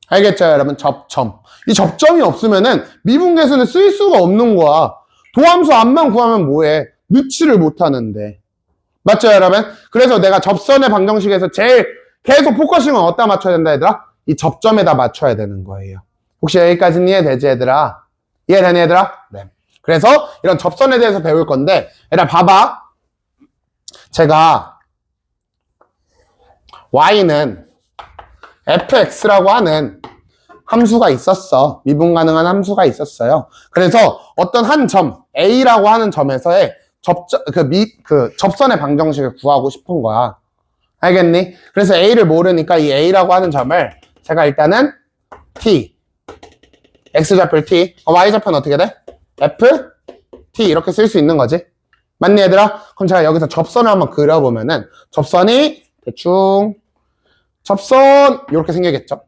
알겠죠, 여러분? 접점. 이 접점이 없으면은 미분계수는 쓸 수가 없는 거야. 도함수 앞만 구하면 뭐해? 넣지를 못하는데. 맞죠, 여러분? 그래서 내가 접선의 방정식에서 제일 계속 포커싱은 어디다 맞춰야 된다, 얘들아? 이 접점에다 맞춰야 되는 거예요. 혹시 여기까지는 이해되지, 얘들아? 이해되니, 얘들아? 네. 그래서 이런 접선에 대해서 배울 건데, 얘들아, 봐봐. 제가 y는 fx라고 하는 함수가 있었어. 미분 가능한 함수가 있었어요. 그래서 어떤 한 점, a라고 하는 점에서의 접선의 방정식을 구하고 싶은 거야. 알겠니? 그래서 a를 모르니까 이 a라고 하는 점을 제가 일단은 t, x좌표를 t, y좌표는 어떻게 돼? f, t 이렇게 쓸 수 있는 거지. 맞니, 얘들아? 그럼 제가 여기서 접선을 한번 그려보면은 접선이 대충 접선 이렇게 생기겠죠.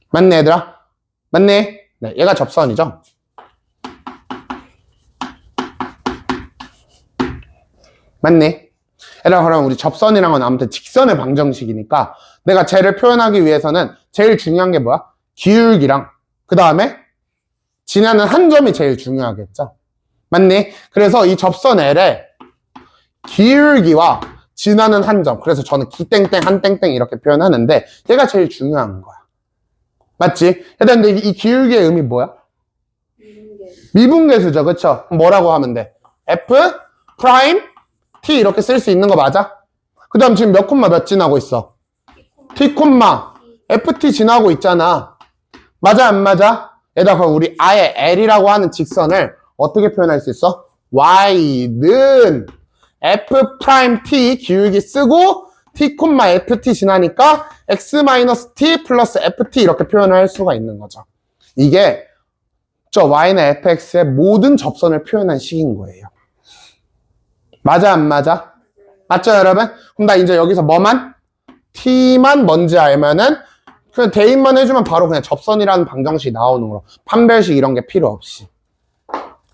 맞네 얘들아? 맞네? 네, 얘가 접선이죠. 맞네? 얘들아 그럼 우리 접선이란 건 아무튼 직선의 방정식이니까 내가 쟤를 표현하기 위해서는 제일 중요한 게 뭐야? 기울기랑 그 다음에 지나는 한 점이 제일 중요하겠죠. 맞니? 그래서 이 접선 L에 기울기와 지나는 한 점, 그래서 저는 기땡땡 한땡땡 이렇게 표현하는데 얘가 제일 중요한 거야. 맞지? 근데 이 기울기의 의미 뭐야? 미분계수죠. 그쵸? 뭐라고 하면 돼? F 프라임 T 이렇게 쓸 수 있는 거 맞아? 그 다음 지금 몇 콤마 몇 지나고 있어? T 콤마 FT 지나고 있잖아. 맞아 안 맞아? 얘들아 그럼 우리 아예 L이라고 하는 직선을 어떻게 표현할 수 있어? Y는 F 프라임 T 기울기 쓰고 T 콤마 FT 지나니까 X 마이너스 T 플러스 FT 이렇게 표현을 할 수가 있는 거죠. 이게 저 Y는 FX의 모든 접선을 표현한 식인 거예요. 맞아 안 맞아? 맞죠 여러분? 그럼 나 이제 여기서 뭐만? T만 뭔지 알면은 그냥 대입만 해주면 바로 그냥 접선이라는 방정식이 나오는 거로 판별식 이런 게 필요 없이.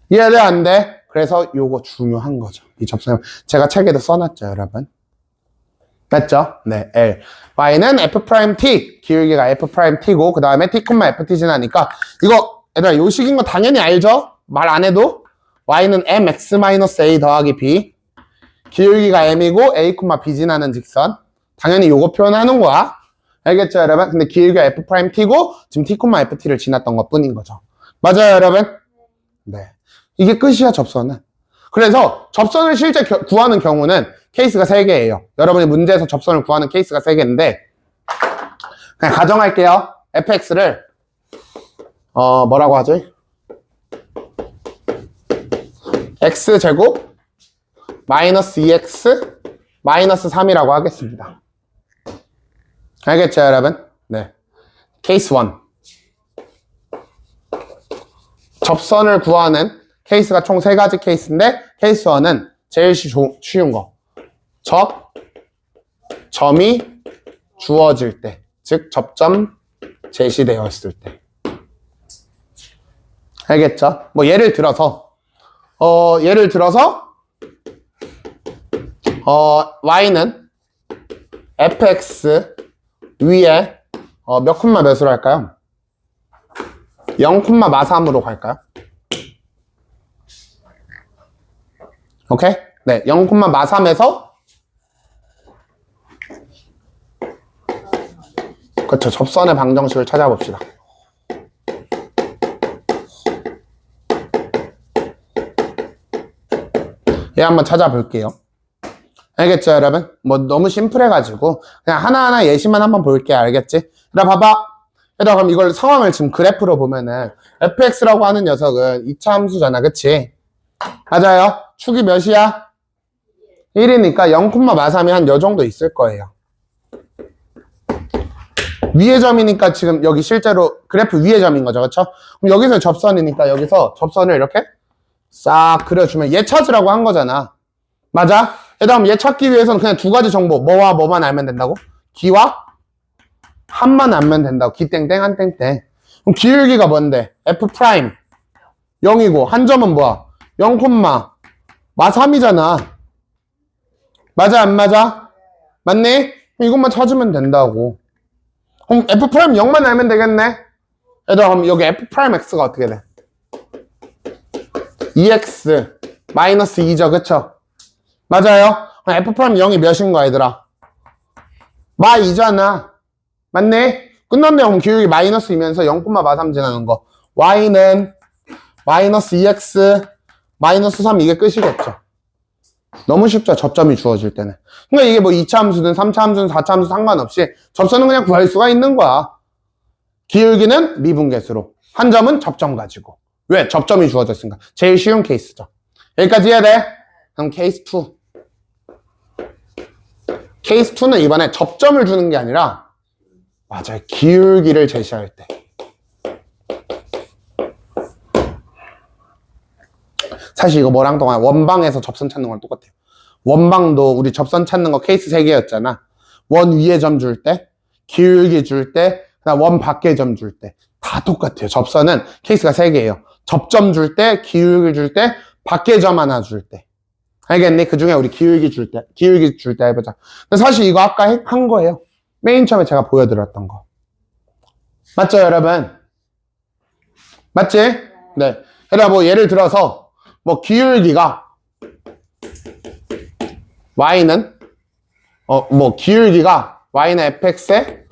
이해돼 안 돼? 그래서 요거 중요한 거죠. 이 접선 제가 책에도 써놨죠 여러분. 맞죠? 네, L. Y는 F'T, 기울기가 F'T고 그 다음에 T, FT 지나니까 이거 얘들아 요 식인 거 당연히 알죠? 말 안 해도 Y는 MX-A 더하기 B 기울기가 M이고 A, B 지나는 직선 당연히 요거 표현하는 거야. 알겠죠 여러분? 근데 기울기가 F'T고 지금 T, FT를 지났던 것 뿐인 거죠. 맞아요 여러분? 네. 이게 끝이야 접선은. 그래서 접선을 실제 구하는 경우는 케이스가 3개예요. 여러분이 문제에서 접선을 구하는 케이스가 3개인데 그냥 가정할게요. fx를 뭐라고 하지? x제곱 마이너스 2x 마이너스 3이라고 하겠습니다. 알겠죠 여러분? 네. 케이스 1 접선을 구하는 케이스가 총 3가지 케이스인데 케이스 1은 제일 쉬운 거 점이 주어질 때, 즉 접점 제시되었을 때. 알겠죠? 뭐 예를 들어서 y는 fx 위에 몇 콤마 몇으로 할까요? 0,43으로 갈까요? 오케이? 네, 0,43에서 그렇죠. 접선의 방정식을 찾아봅시다. 얘 한번 찾아볼게요. 알겠죠, 여러분? 뭐 너무 심플해가지고 그냥 하나하나 예시만 한번 볼게요. 알겠지? 그럼 봐봐. 얘들아, 그럼 이걸 상황을 지금 그래프로 보면은 fx라고 하는 녀석은 2차 함수잖아. 그치? 맞아요. 축이 몇이야? 1이니까 0,43이 한 요 정도 있을 거예요. 위의 점이니까 지금 여기 실제로 그래프 위의 점인 거죠. 그쵸? 그럼 여기서 접선이니까 여기서 접선을 이렇게 싹 그려주면 얘 찾으라고 한 거잖아. 맞아? 그다음 얘 찾기 위해서는 그냥 2가지 정보 뭐와 뭐만 알면 된다고? 기와 한만 알면 된다고. 기땡땡 한땡땡. 그럼 기울기가 뭔데? F 프라임 0이고 한 점은 뭐야? 0,3이잖아. 맞아 안 맞아? 맞네? 이것만 찾으면 된다고. 그럼 F 프라임 0만 알면 되겠네? 얘들아 그럼 여기 F 프라임 X가 어떻게 돼? 2X 마이너스 2죠. 그쵸? 맞아요? 그럼 F 프라임 0이 몇인 거야 얘들아? 마 2잖아. 맞네? 끝났네. 그럼 기울기 마이너스 2면서 0,43 지나는 거. Y는 마이너스 2X 마이너스 3 이게 끝이겠죠. 너무 쉽죠. 접점이 주어질 때는. 그러니까 이게 뭐 2차 함수든 3차 함수든 4차 함수 상관없이 접선은 그냥 구할 수가 있는 거야. 기울기는 미분계수로. 한 점은 접점 가지고. 왜? 접점이 주어졌으니까. 제일 쉬운 케이스죠. 여기까지 해야 돼. 그럼 케이스 2. 케이스 2는 이번에 접점을 주는 게 아니라 맞아요. 기울기를 제시할 때. 사실 이거 뭐랑 동안 원방에서 접선 찾는 거랑 똑같아요. 원방도 우리 접선 찾는 거 케이스 3개였잖아. 원 위에 점 줄 때, 기울기 줄 때, 그다음 원 밖에 점 줄 때. 다 똑같아요. 접선은 케이스가 3개예요. 접점 줄 때, 기울기 줄 때, 밖에 점 하나 줄 때. 알겠니? 그 중에 우리 기울기 줄 때 해보자. 근데 사실 이거 아까 한 거예요. 맨 처음에 제가 보여드렸던 거. 맞죠, 여러분? 맞지? 네. 그러니까 뭐 예를 들어서 뭐 기울기가 y는 뭐 기울기가 y는 fx에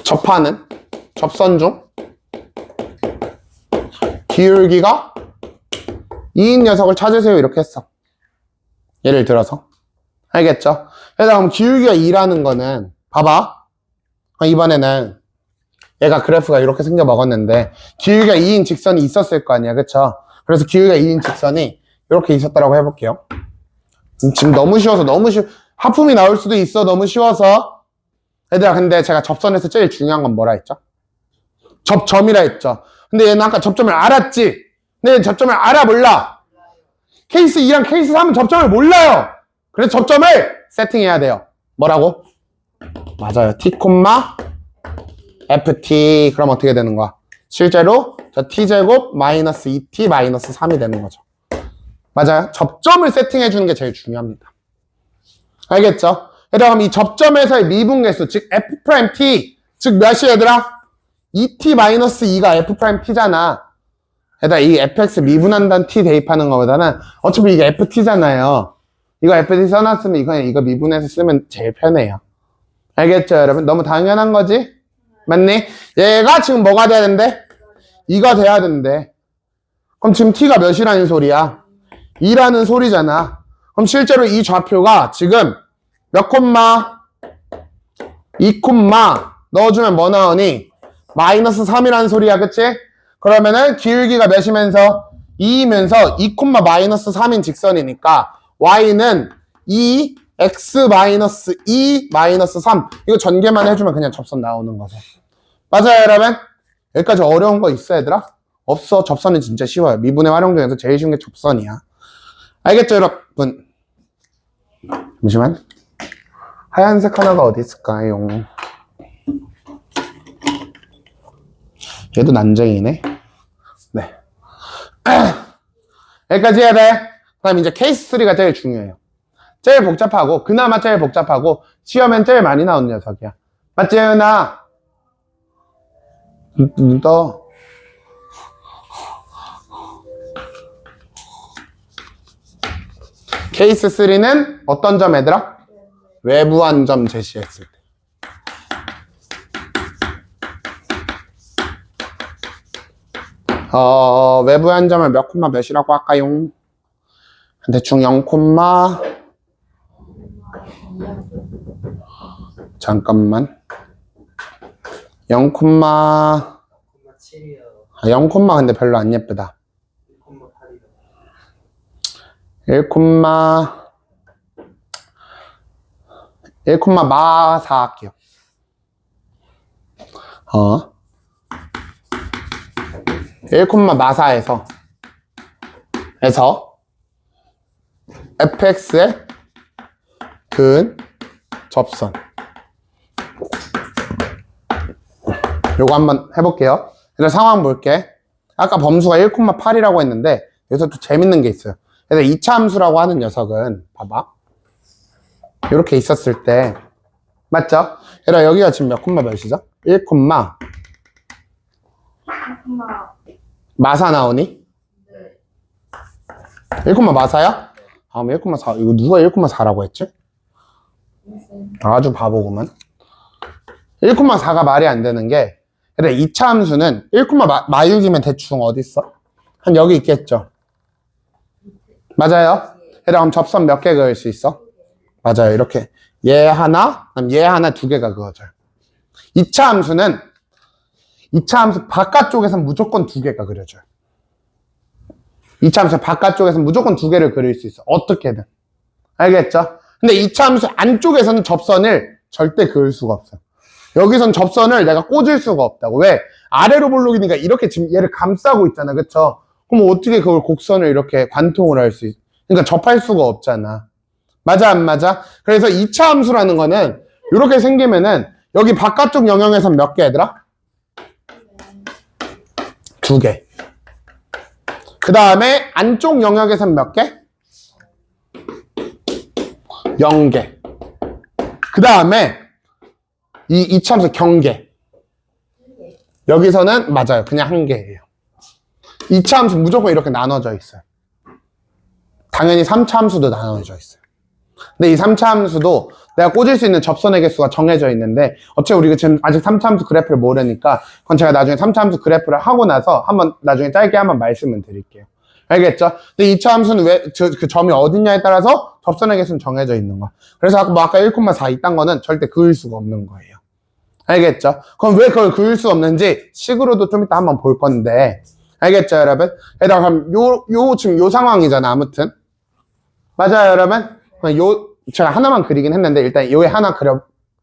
접하는 접선 중 기울기가 2인 녀석을 찾으세요 이렇게 했어. 예를 들어서 알겠죠? 그래서 그럼 기울기가 2라는 거는 봐봐. 이번에는 얘가 그래프가 이렇게 생겨 먹었는데 기울기가 2인 직선이 있었을 거 아니야, 그쵸? 그래서 기울기가 2인 직선이 이렇게 있었다라고 해볼게요. 지금 너무 쉬워서 하품이 나올 수도 있어. 너무 쉬워서. 얘들아, 근데 제가 접선에서 제일 중요한 건 뭐라 했죠? 접점이라 했죠. 근데 얘는 아까 접점을 알았지? 근데 얘는 접점을 알아 몰라? 케이스 2랑 케이스 3은 접점을 몰라요. 그래서 접점을 세팅해야 돼요. 뭐라고? 맞아요. t, ft. 그럼 어떻게 되는 거야? 실제로 저 t제곱 마이너스 2t 마이너스 3이 되는 거죠. 맞아요. 접점을 세팅해 주는 게 제일 중요합니다. 알겠죠? 그럼 이 접점에서의 미분계수, 즉 f't, 즉 몇이 얘들아? 2t 마이너스 2가 f't잖아. 얘들아, 이 fx 미분한다는 t 대입하는 것보다는 어차피 이게 ft잖아요. 이거 ft 써놨으면 이거 미분해서 쓰면 제일 편해요. 알겠죠, 여러분? 너무 당연한 거지? 맞니? 얘가 지금 뭐가 돼야 된대? 2가 돼야 된대. 그럼 지금 t가 몇이라는 소리야? 2라는 소리잖아. 그럼 실제로 이 좌표가 지금 몇 콤마? 2 콤마 넣어주면 뭐 나오니? 마이너스 3이라는 소리야, 그치? 그러면은 기울기가 몇이면서? 2이면서 2 콤마 마이너스 3인 직선이니까 y는 2 x 마이너스 2 마이너스 3. 이거 전개만 해주면 그냥 접선 나오는 거죠. 맞아요, 여러분? 여기까지 어려운 거 있어, 얘들아? 없어. 접선은 진짜 쉬워요. 미분의 활용 중에서 제일 쉬운 게 접선이야. 알겠죠, 여러분? 잠시만. 하얀색 하나가 어디 있을까요? 얘도 난쟁이네. 네. 여기까지 해야 돼. 그 다음 이제 케이스 3가 제일 중요해요. 제일 복잡하고, 그나마 제일 복잡하고, 시험엔 제일 많이 나오는 녀석이야. 맞지, 은아? 눈 떠. 케이스 3는 어떤 점, 얘들아? 외부한 점 제시했을 때. 외부한 점을 몇 콤마 몇이라고 할까요? 대충 0 콤마 잠깐만 0 콤마 0 콤마 근데 별로 안 예쁘다. 1 콤마 1 콤마 마4 할게요. 1 콤마 마4에서 fx의 근 접선 요거 한번 해볼게요. 그래서 상황 볼게. 아까 범수가 1,8이라고 했는데 여기서 또 재밌는 게 있어요. 그래서 2차 함수라고 하는 녀석은 봐봐 이렇게 있었을 때 맞죠? 얘들아 여기가 지금 몇 콤마 몇이죠? 1 콤마 마사 나오니? 네. 1 콤마 마사야? 다음에 1 콤마 4 이거 누가 1 콤마 4라고 했지? 아주 바보구만. 1 콤마 4가 말이 안 되는 게 그래 2차 함수는 1 콤마 마6이면 대충 어디 있어? 한 여기 있겠죠? 맞아요? 그럼 접선 몇 개 그을 수 있어? 맞아요. 이렇게 얘 하나, 그럼 얘 하나 두 개가 그어져요. 2차 함수는 2차 함수 바깥쪽에선 무조건 두 개가 그려져요. 2차 함수 바깥쪽에선 무조건 두 개를 그릴 수 있어. 어떻게든. 알겠죠? 근데 2차 함수 안쪽에서는 접선을 절대 그을 수가 없어요. 여기선 접선을 내가 꽂을 수가 없다고. 왜? 아래로 볼록이니까 이렇게 지금 얘를 감싸고 있잖아. 그쵸? 그럼 어떻게 그걸 곡선을 이렇게 관통을 할 수 그러니까 접할 수가 없잖아. 맞아, 안 맞아? 그래서 2차 함수라는 거는 이렇게 생기면은 여기 바깥쪽 영역에선 몇 개 얘들아? 2개. 그 다음에 안쪽 영역에선 몇 개? 0개. 그 다음에 이 2차 함수 경계. 여기서는 맞아요. 그냥 한 개예요. 2차 함수 무조건 이렇게 나눠져 있어요. 당연히 3차 함수도 나눠져 있어요. 근데 이 3차 함수도 내가 꽂을 수 있는 접선의 개수가 정해져 있는데 어차피 우리가 지금 아직 3차 함수 그래프를 모르니까 그건 제가 나중에 3차 함수 그래프를 하고 나서 한번 나중에 짧게 한번 말씀을 드릴게요. 알겠죠? 근데 2차 함수는 왜 그 점이 어딨냐에 따라서 접선의 개수는 정해져 있는 거야. 그래서 아까 1,4 이딴 거는 절대 그을 수가 없는 거예요. 알겠죠? 그럼 왜 그걸 그을 수 없는지 식으로도 좀 이따 한번 볼 건데 알겠죠, 여러분? 게다가 그럼 지금 요 상황이잖아, 아무튼. 맞아요, 여러분? 제가 하나만 그리긴 했는데 일단 요에 하나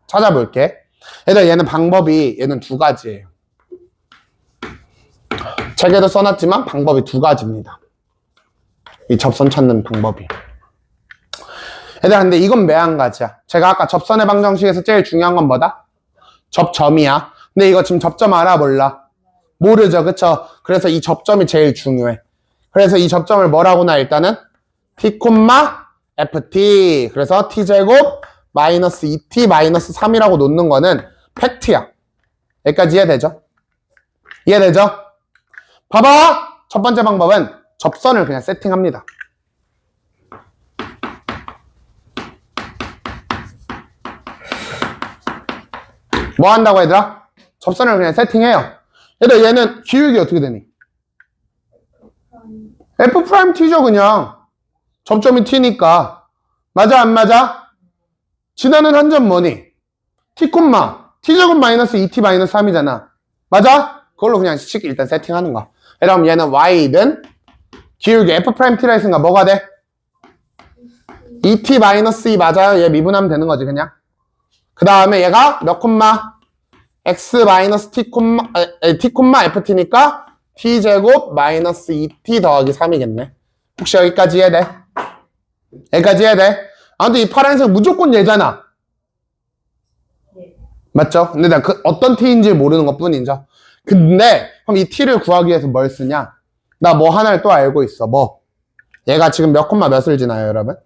찾아볼게. 얘는 방법이 얘는 2가지예요. 책에도 써놨지만 방법이 2가지입니다. 이 접선 찾는 방법이. 근데 이건 매한가지야. 제가 아까 접선의 방정식에서 제일 중요한 건 뭐다? 접점이야. 근데 이거 지금 접점 알아, 몰라? 모르죠, 그쵸? 그래서 이 접점이 제일 중요해. 그래서 이 접점을 뭐라고나 일단은 t, ft. 그래서 t제곱 마이너스 2t 마이너스 3이라고 놓는 거는 팩트야. 여기까지 이해되죠? 이해되죠? 봐봐! 첫 번째 방법은 접선을 그냥 세팅합니다. 뭐 한다고 얘들아? 접선을 그냥 세팅해요. 얘들아 얘는 기울기 어떻게 되니? F'T죠 그냥. 접점이 T니까. 맞아 안 맞아? 지나는 한 점 뭐니? T, T제곱 마이너스 2T 마이너스 3이잖아. 맞아? 그걸로 그냥 식 일단 세팅하는 거야. 그럼 얘는 Y든 기울기 F'T라 했으니까 뭐가 돼? 2T 마이너스 2 맞아요? 얘 미분하면 되는 거지 그냥. 그 다음에 얘가 몇 콤마? X 마이너스 T 콤마 FT니까 T제곱 마이너스 2T 더하기 3이겠네. 혹시 여기까지 이해돼? 여기까지 이해돼? 아무튼 이 파란색 무조건 얘잖아. 맞죠? 근데 나 어떤 T인지 모르는 것 뿐이죠. 근데 그럼 이 T를 구하기 위해서 뭘 쓰냐? 나 뭐 하나를 또 알고 있어. 뭐? 얘가 지금 몇 콤마 몇을 지나요, 여러분?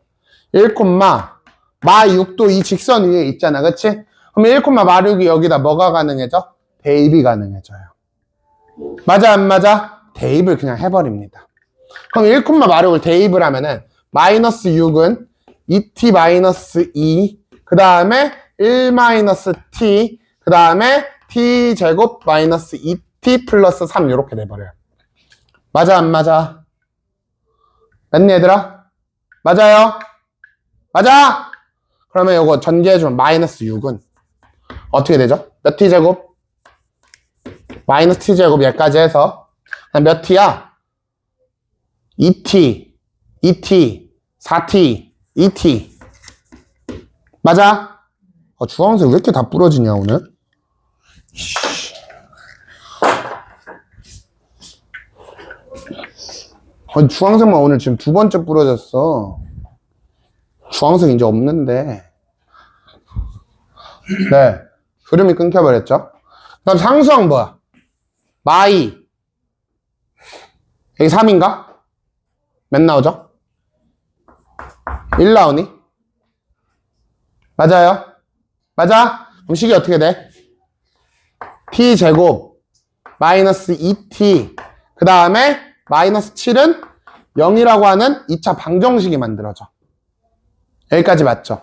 1 콤마 마 6도 이 직선 위에 있잖아, 그치? 그럼 1 콤마 마 6이 여기다 뭐가 가능해져? 대입이 가능해져요. 맞아 안 맞아? 대입을 그냥 해버립니다. 그럼 1 콤마 마 6을 대입을 하면은 마이너스 6은 2t 마이너스 2, 그 다음에 1 마이너스 t, 그 다음에 t 제곱 마이너스 2t 플러스 3 이렇게 돼버려요. 맞아 안 맞아? 맞니 얘들아? 맞아요? 맞아! 그러면 이거 전개해주면 마이너스 6은 어떻게 되죠? 몇 t 제곱? 마이너스 t 제곱 얘까지 해서 몇 t야? 2t, 4t, 2t. 맞아? 주황색 왜 이렇게 다 부러지냐 오늘? 주황색만 오늘 지금 2번째 부러졌어. 주황색 이제 없는데. 네. 흐름이 끊겨버렸죠? 그 다음 상수항 뭐야? 마이. 여기 3인가? 몇 나오죠? 1 나오니? 맞아요? 맞아? 그럼 식이 어떻게 돼? t제곱 마이너스 2t 그 다음에 마이너스 7은 0이라고 하는 2차 방정식이 만들어져. 여기까지 맞죠?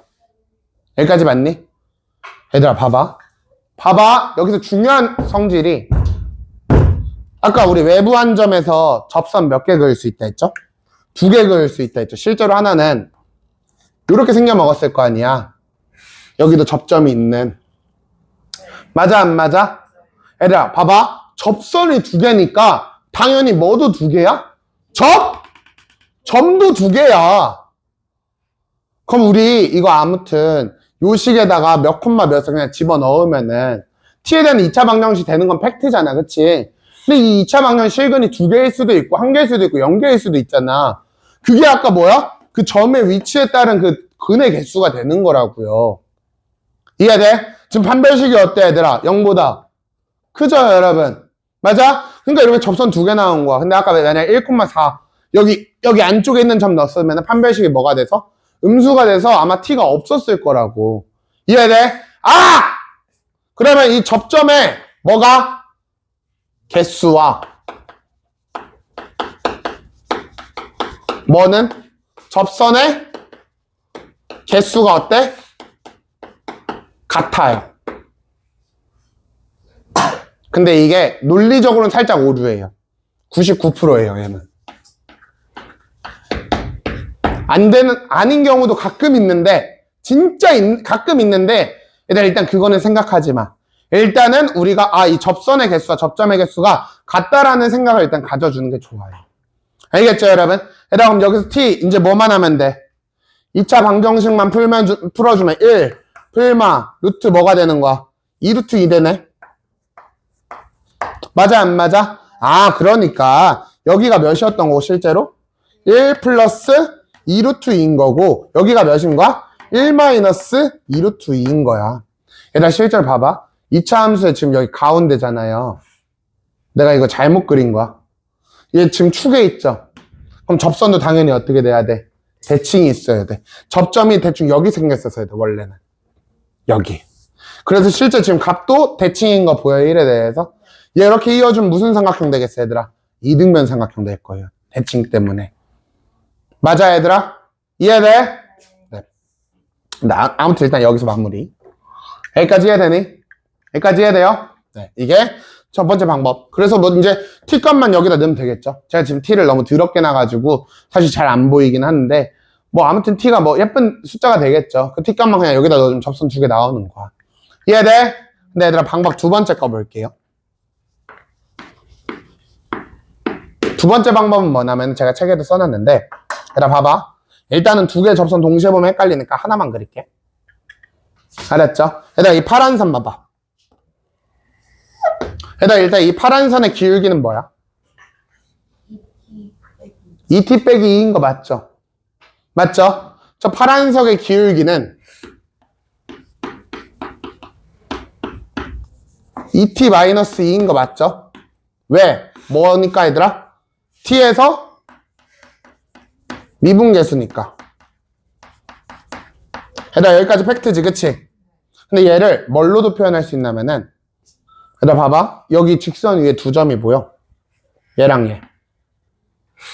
여기까지 맞니? 얘들아 봐봐. 봐봐. 여기서 중요한 성질이 아까 우리 외부 한 점에서 접선 몇 개 그을 수 있다 했죠? 2개 그을 수 있다 했죠. 실제로 하나는 이렇게 생겨 먹었을 거 아니야. 여기도 접점이 있는. 맞아 안 맞아? 얘들아 봐봐. 접선이 2개니까 당연히 뭐도 2개야? 점도 2개야. 그럼 우리 이거 아무튼 요 식에다가 몇 콤마 몇을 그냥 집어넣으면은 t에 대한 2차 방정식 되는 건 팩트잖아, 그치? 근데 이 2차 방정식 실근이 2개일 수도 있고 1개일 수도 있고 0개일 수도 있잖아. 그게 아까 뭐야? 그 점의 위치에 따른 그 근의 개수가 되는 거라고요. 이해돼? 지금 판별식이 어때 얘들아? 0보다 크죠 여러분? 맞아? 그러니까 이렇게 접선 두 개 나온 거야. 근데 아까 만약 1,4 여기 안쪽에 있는 점 넣었으면 판별식이 뭐가 돼서? 음수가 돼서 아마 t가 없었을 거라고. 이해돼? 아! 그러면 이 접점에 뭐가? 개수와 뭐는? 접선의 개수가 어때? 같아요. 근데 이게 논리적으로는 살짝 오류예요. 99%예요, 얘는. 아닌 경우도 가끔 있는데, 가끔 있는데, 얘들아, 일단 그거는 생각하지 마. 일단은 우리가, 이 접선의 개수와 접점의 개수가 같다라는 생각을 일단 가져주는 게 좋아요. 알겠죠, 여러분? 얘들아, 그럼 여기서 t, 이제 뭐만 하면 돼? 2차 방정식만 풀어주면 1, 풀마, 루트 뭐가 되는 거야? 2루트 2 되네? 맞아, 안 맞아? 그러니까, 여기가 몇이었던 거고, 실제로? 1 플러스 2루트 2인 거고, 여기가 몇인 거야? 1 마이너스 2루트 2인 거야. 얘들아, 실제로 봐봐. 2차 함수에 지금 여기 가운데잖아요. 내가 이거 잘못 그린 거야. 얘 지금 축에 있죠? 그럼 접선도 당연히 어떻게 돼야 돼? 대칭이 있어야 돼. 접점이 대충 여기 생겼었어야 돼, 원래는. 여기. 그래서 실제 지금 값도 대칭인 거 보여요, 1에 대해서? 얘 이렇게 이어주면 무슨 삼각형 되겠어, 얘들아? 이등변 삼각형 될 거예요. 대칭 때문에. 맞아, 얘들아? 이해돼? 네. 아무튼 일단 여기서 마무리. 여기까지 이해되니? 여기까지 이해돼요? 네. 이게 첫 번째 방법. 그래서 뭐 이제 t 값만 여기다 넣으면 되겠죠. 제가 지금 t를 너무 더럽게 놔가지고 사실 잘 안 보이긴 하는데 뭐 아무튼 t가 뭐 예쁜 숫자가 되겠죠. 그 t 값만 그냥 여기다 넣으면 접선 두 개 나오는 거야. 이해돼? 근데 얘들아 방법 두 번째 거 볼게요. 두 번째 방법은 뭐냐면 제가 책에도 써놨는데 얘들아 봐봐. 일단은 두 개 접선 동시에 보면 헷갈리니까 하나만 그릴게. 알았죠? 얘들아 이 파란 선 봐봐. 얘들아 일단 이 파란 선의 기울기는 뭐야? 2t 빼기 2인 거 맞죠? 맞죠? 저 파란색의 기울기는 2t 마이너스 2인 거 맞죠? 왜? 뭐니까 얘들아? t에서 미분계수니까. 얘들아 여기까지 팩트지 그치? 근데 얘를 뭘로도 표현할 수 있냐면은 얘들아 봐봐. 여기 직선 위에 두 점이 보여. 얘랑 얘.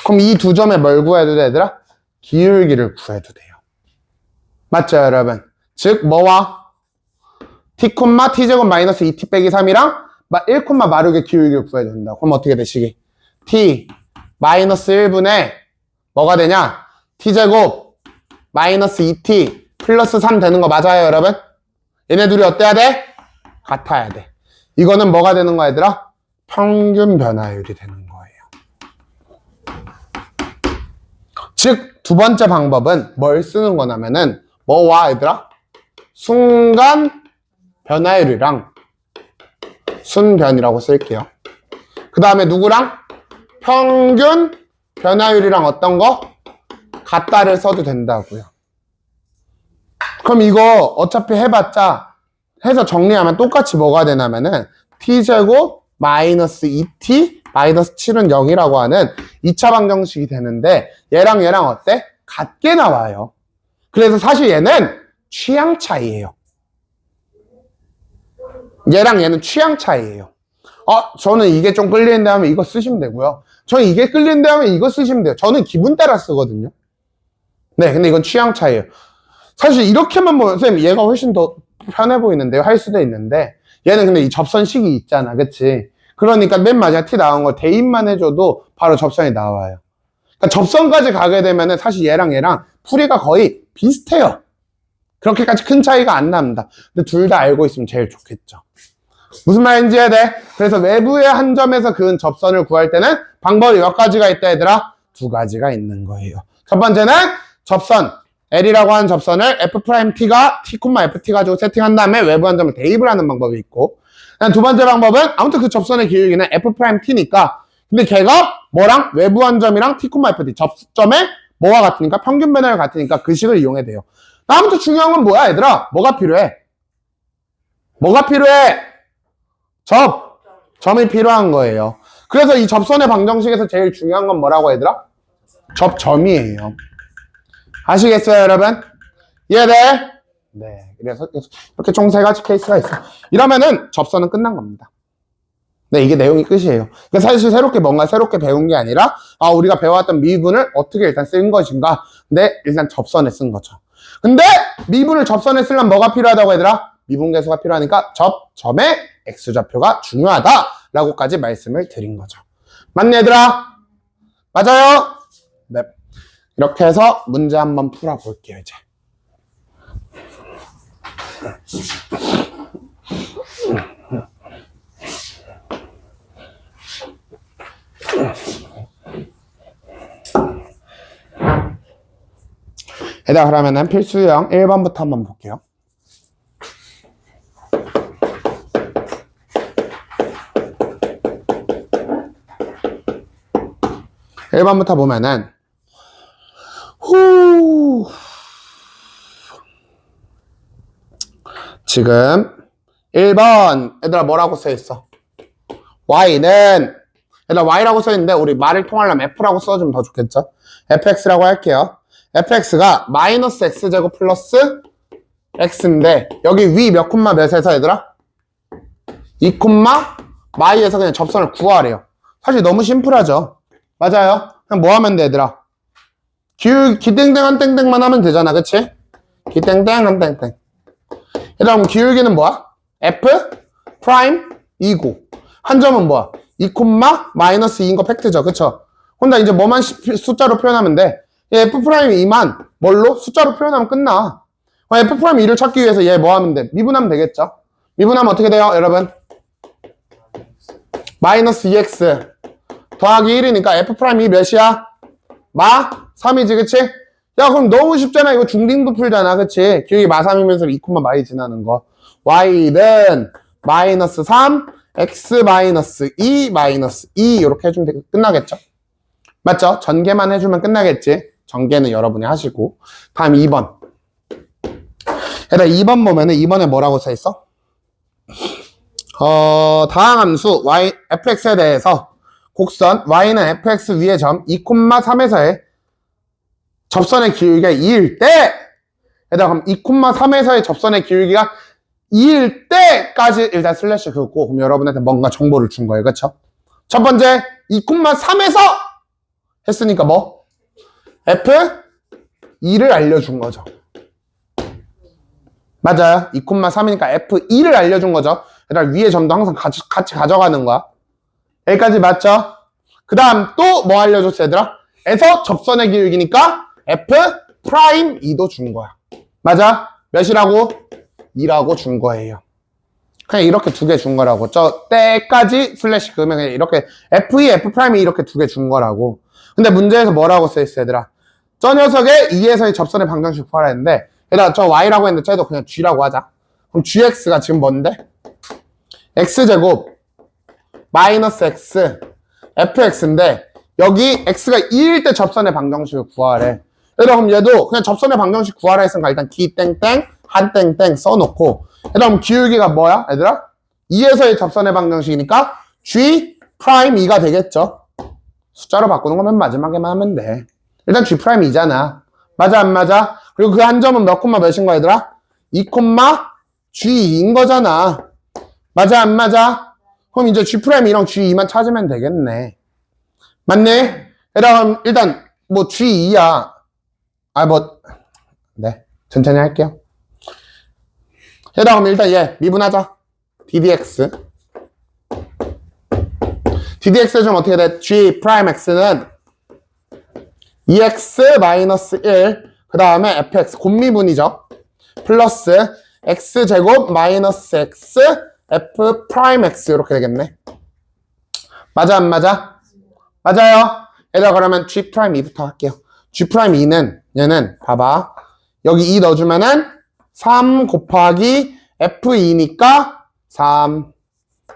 그럼 이 두 점에 뭘 구해도 돼 얘들아? 기울기를 구해도 돼요. 맞죠 여러분? 즉 뭐와? t, t제곱 마이너스 2t 빼기 3이랑 1, 마르게 기울기를 구해야 된다. 그럼 어떻게 되시기? t 마이너스 1분의 뭐가 되냐? t제곱 마이너스 2t 플러스 3 되는 거 맞아요 여러분? 얘네 둘이 어때야 돼? 같아야 돼. 이거는 뭐가 되는 거야 얘들아? 평균 변화율이 되는 거예요. 즉 두 번째 방법은 뭘 쓰는 거냐면은 뭐와 얘들아? 순간 변화율이랑 순변이라고 쓸게요. 그 다음에 누구랑? 평균 변화율이랑 어떤 거? 같다를 써도 된다고요. 그럼 이거 어차피 해봤자 해서 정리하면 똑같이 뭐가 되냐면은 t제곱 마이너스 2t 마이너스 7은 0이라고 하는 2차 방정식이 되는데 얘랑 어때? 같게 나와요. 그래서 사실 얘는 취향 차이예요. 얘랑 얘는 취향 차이예요. 저는 이게 좀 끌리는데 하면 이거 쓰시면 되고요. 저는 이게 끌리는데 하면 이거 쓰시면 돼요. 저는 기분 따라 쓰거든요. 네, 근데 이건 취향 차이예요. 사실 이렇게만 보면 선생님 얘가 훨씬 더 편해 보이는데요 할 수도 있는데 얘는 근데 이 접선식이 있잖아 그치? 그러니까 맨 마지막 t 나온 거 대입만 해줘도 바로 접선이 나와요. 그러니까 접선까지 가게 되면은 사실 얘랑 풀이가 거의 비슷해요. 그렇게까지 큰 차이가 안 납니다. 근데 둘 다 알고 있으면 제일 좋겠죠. 무슨 말인지 해야 돼? 그래서 외부의 한 점에서 그은 접선을 구할 때는 방법이 몇 가지가 있다 얘들아? 두 가지가 있는 거예요. 첫 번째는 접선 L이라고 하는 접선을 F'T가 T, FT 가지고 세팅한 다음에 외부 한 점을 대입을 하는 방법이 있고 두 번째 방법은 아무튼 그 접선의 기울기는 F'T니까 근데 걔가 뭐랑? 외부 한 점이랑 T, FT 접점에 뭐가 같으니까? 평균 변화율 같으니까 그 식을 이용해야 돼요. 다음부터 중요한 건 뭐야, 얘들아? 뭐가 필요해? 뭐가 필요해? 점이 필요한 거예요. 그래서 이 접선의 방정식에서 제일 중요한 건 뭐라고 얘들아? 접점이에요. 아시겠어요, 여러분? 이해돼? 네. 그래서 이렇게 총 3가지 케이스가 있어. 이러면은 접선은 끝난 겁니다. 네, 이게 내용이 끝이에요. 그러니까 사실 뭔가 새롭게 배운 게 아니라, 우리가 배워왔던 미분을 어떻게 일단 쓴 것인가. 근데 일단 접선에 쓴 거죠. 근데 미분을 접선에 쓰려면 뭐가 필요하다고 얘들아? 미분계수가 필요하니까 점의 x좌표가 중요하다라고까지 말씀을 드린 거죠. 맞네, 얘들아? 맞아요? 네. 이렇게 해서 문제 한번 풀어볼게요, 이제. 얘들아, 그러면은 필수형 1번부터 한번 볼게요. 1번부터 보면은 지금 1번 얘들아 뭐라고 써있어? y는 얘들아 y라고 써있는데 우리 말을 통하려면 f라고 써주면 더 좋겠죠? fx라고 할게요. fx가 마이너스 x제곱 플러스 x인데 여기 위 몇 콤마 몇에서 얘들아? 2 콤마 마이에서 그냥 접선을 구하래요. 사실 너무 심플하죠? 맞아요. 그냥 뭐 하면 돼, 얘들아? 기땡땡 한 땡땡만 하면 되잖아, 그치? 기땡땡 한 땡땡. 얘들아, 그럼 기울기는 뭐야? f 프라임 2고 한 점은 뭐야? 2 콤마 마이너스 2인 거 팩트죠, 그쵸? 혼자 이제 뭐만 숫자로 표현하면 돼? 얘 f 프라임 2만 뭘로? 숫자로 표현하면 끝나. f 프라임 2를 찾기 위해서 얘 뭐 하면 돼? 미분하면 되겠죠? 미분하면 어떻게 돼요, 여러분? 마이너스 2x 더하기 1이니까 f'2 몇이야? 3이지, 그치? 야, 그럼 너무 쉽잖아. 이거 중딩도 풀잖아, 그치? 기울기 3이면서 2, 마이 지나는 거. y는 마이너스 3, x 마이너스 2, 마이너스 2 이렇게 해주면 끝나겠죠? 맞죠? 전개만 해주면 끝나겠지? 전개는 여러분이 하시고. 다음 2번. 얘들아, 2번 보면은 2번에 뭐라고 써있어? 다항함수 fx에 대해서 곡선 y는 fx 위의 점 2, 3에서의 접선의 기울기가 2일 때 얘들아 그럼 2, 3에서의 접선의 기울기가 2일 때까지 일단 슬래시 긋고 그럼 여러분한테 뭔가 정보를 준 거예요. 그쵸? 첫 번째 2, 3에서 했으니까 뭐? f2를 알려준 거죠. 맞아요. 2, 3이니까 f2를 알려준 거죠. 얘들아 위의 점도 항상 같이 가져가는 거야. 여기까지 맞죠? 그 다음 또 뭐 알려줬어 얘들아? 에서 접선의 기울기니까 f'2도 준 거야. 맞아? 몇이라고? 2라고 준 거예요. 그냥 이렇게 2개 준 거라고. 저 때까지 슬래시 그으면 그냥 이렇게 f2, f'2 이렇게 2개 준 거라고. 근데 문제에서 뭐라고 써있어 얘들아? 저 녀석의 2에서의 접선의 방정식 구하라 했는데 얘들아 저 y라고 했는데 쟤도 그냥 g라고 하자. 그럼 gx가 지금 뭔데? x제곱 마이너스 x fx인데 여기 x가 2일 때 접선의 방정식을 구하래. 얘들아 그럼 얘도 그냥 접선의 방정식 구하라 했으니까 일단 기 땡땡 한 땡땡 써놓고 얘들아 그럼 기울기가 뭐야 얘들아? 2에서의 접선의 방정식이니까 g 프라임 2가 되겠죠. 숫자로 바꾸는 건 맨 마지막에만 하면 돼. 일단 g 프라임 2잖아. 맞아 안 맞아? 그리고 그 한 점은 몇 콤마 몇인 거야 얘들아? 2 콤마 g2인 거잖아. 맞아 안 맞아? 그럼 이제 G'2랑 G2만 찾으면 되겠네. 맞네? 그럼 일단 뭐 G2야. 네. 천천히 할게요. 그럼 일단 얘 미분하자. ddx. ddx 좀 어떻게 돼? G'x는 2x-1 그 다음에 fx 곱미분이죠. 플러스 x제곱 마이너스 x f'(x) 이렇게 되겠네. 맞아 안 맞아? 맞아요. 얘들아 그러면 G'2부터 할게요. G'2는 얘는 봐봐. 여기 2 넣어주면은 3 곱하기 F2니까 3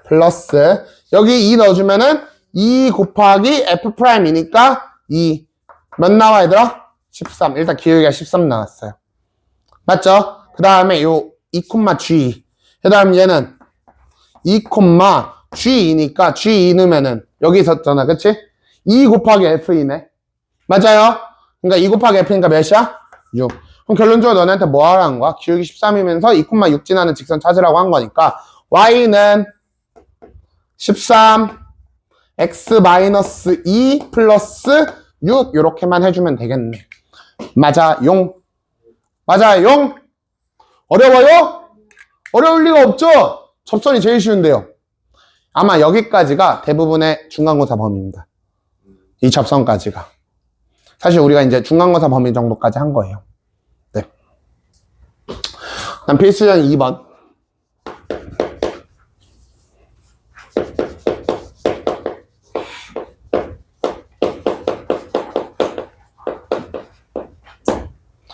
플러스 여기 2 넣어주면은 2 곱하기 F'이니까 2 몇 나와 얘들아? 13. 일단 기울기가 13 나왔어요. 맞죠? 그 다음에 요 2,G. 그 다음 얘는 2,G2니까 G2 넣으면은 여기 있었잖아. 그치? 2 곱하기 F이네. 맞아요? 그러니까 2 곱하기 F니까 몇이야? 6. 그럼 결론적으로 너네한테 뭐 하라는 거야? 기울기 13이면서 2,6 지나는 직선 찾으라고 한 거니까 Y는 13 X-2 플러스 6 요렇게만 해주면 되겠네. 맞아 용. 맞아 용. 어려워요? 어려울 리가 없죠? 접선이 제일 쉬운데요. 아마 여기까지가 대부분의 중간고사 범위입니다. 이 접선까지가. 사실 우리가 이제 중간고사 범위 정도까지 한 거예요. 네. 그다음 필수형 2번.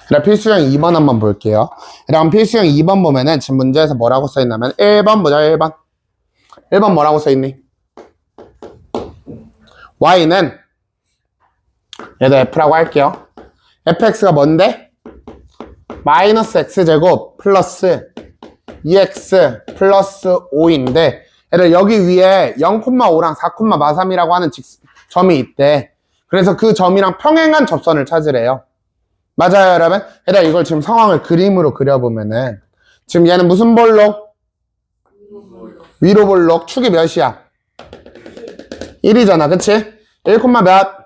그럼 필수형 2번 한번 볼게요. 그럼 필수형 2번 보면은 지금 문제에서 뭐라고 써있냐면 1번 보자. 1번. 1번 뭐라고 써있니? Y는 얘도 F라고 할게요. fx가 뭔데? 마이너스 x제곱 플러스 2x 플러스 5인데 얘들 여기 위에 0,5랑 4,43이라고 하는 점이 있대. 그래서 그 점이랑 평행한 접선을 찾으래요. 맞아요 여러분? 얘들아 이걸 지금 상황을 그림으로 그려보면은 지금 얘는 무슨 볼록? 위로 볼록. 축이 몇이야? 1이잖아 그치? 1, 몇?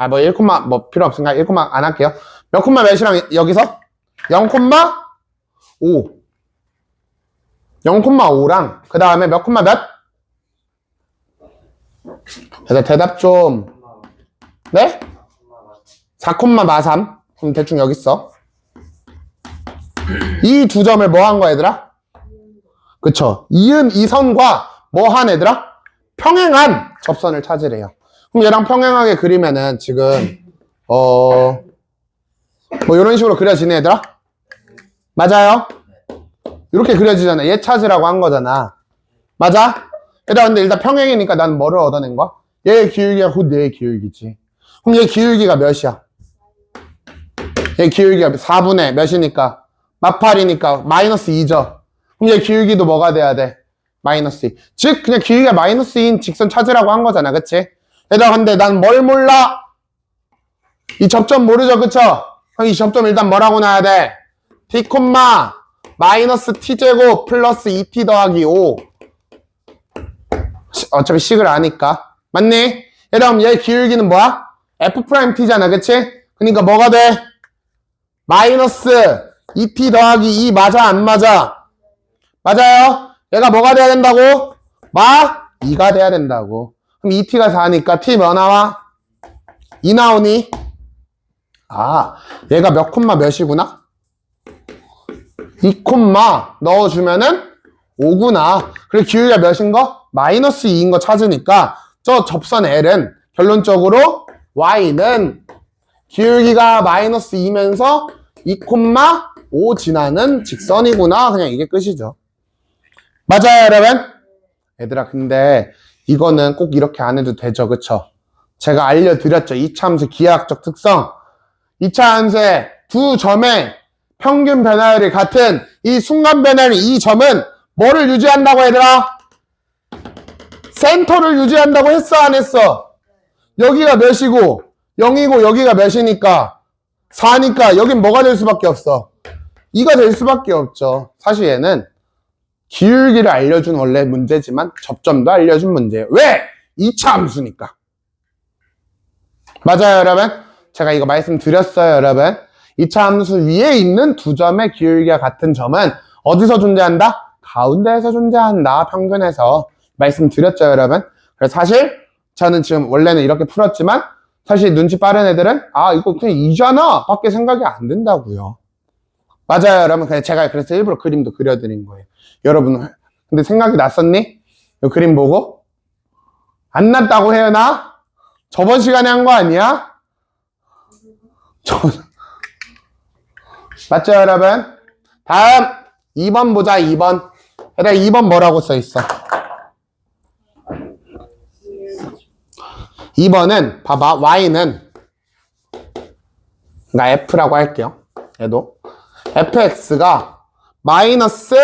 아 뭐 1, 뭐 필요 없으니까 1, 안 할게요. 몇 콤마 몇이랑 여기서? 0,5 0,5랑 그 다음에 몇 콤마 몇? 그래서 대답 좀 네? 4,43 그럼 대충 여기 있어. 이 두 점을 뭐 한 거야 얘들아? 그쵸. 이은 이 선과 뭐 한 얘들아? 평행한 접선을 찾으래요. 그럼 얘랑 평행하게 그리면은 지금 뭐 이런 식으로 그려지네 얘들아? 맞아요? 이렇게 그려지잖아. 얘 찾으라고 한 거잖아. 맞아? 얘들아 근데 일단 평행이니까 난 뭐를 얻어낸 거야? 얘의 기울기가 곧 얘의 기울기지. 그럼 얘 기울기가 몇이야? 얘 기울기가 4분의 몇이니까? 마팔이니까 마이너스 2죠. 그럼 얘 기울기도 뭐가 돼야 돼? 마이너스 2. 즉 그냥 기울기가 마이너스 2인 직선 찾으라고 한 거잖아. 그치? 얘들아 근데 난 뭘 몰라? 이 접점 모르죠 그쵸? 그럼 이 접점 일단 뭐라고 놔야 돼? t, 마이너스 t제곱 플러스 2t 더하기 5. 어차피 식을 아니까. 맞니? 얘들아 그럼 얘 기울기는 뭐야? f't잖아 그치? 그러니까 뭐가 돼? 마이너스 2t 더하기 2 맞아 안 맞아? 맞아요? 얘가 뭐가 돼야 된다고? 2가 돼야 된다고. 그럼 2t가 4니까 t 뭐 나와? 2 나오니? 아 얘가 몇 콤마 몇이구나? 2 콤마 넣어주면은 5구나. 그리고 기울기가 몇인 거? 마이너스 2인 거 찾으니까 저 접선 L은 결론적으로 Y는 기울기가 마이너스 2면서 2,5 지나는 직선이구나. 그냥 이게 끝이죠. 맞아요 여러분? 얘들아 근데 이거는 꼭 이렇게 안 해도 되죠 그쵸? 제가 알려드렸죠. 이차함수 기하학적 특성. 이차함수의 두 점의 평균 변화율이 같은 이 순간 변화율 이 점은 뭐를 유지한다고 얘들아? 센터를 유지한다고 했어 안 했어? 여기가 몇이고 0이고 여기가 몇이니까 4니까 여긴 뭐가 될 수밖에 없어? 2가 될 수밖에 없죠. 사실 얘는 기울기를 알려준 원래 문제지만 접점도 알려준 문제예요. 왜? 2차 함수니까. 맞아요 여러분? 제가 이거 말씀드렸어요 여러분. 2차 함수 위에 있는 두 점의 기울기가 같은 점은 어디서 존재한다? 가운데에서 존재한다. 평균에서. 말씀드렸죠 여러분. 그래서 사실 저는 지금 원래는 이렇게 풀었지만 사실 눈치 빠른 애들은 이거 그냥 2잖아 밖에 생각이 안 든다고요. 맞아요 여러분. 그냥 제가 그래서 일부러 그림도 그려드린 거예요. 여러분 근데 생각이 났었니? 이 그림 보고? 안 났다고 해요 나? 저번 시간에 한 거 아니야? 맞죠 여러분? 다음 2번 보자. 2번. 얘들아 2번 뭐라고 써있어? 2번은 봐봐. Y는 나 f라고 할게요. 얘도 fx가 마이너스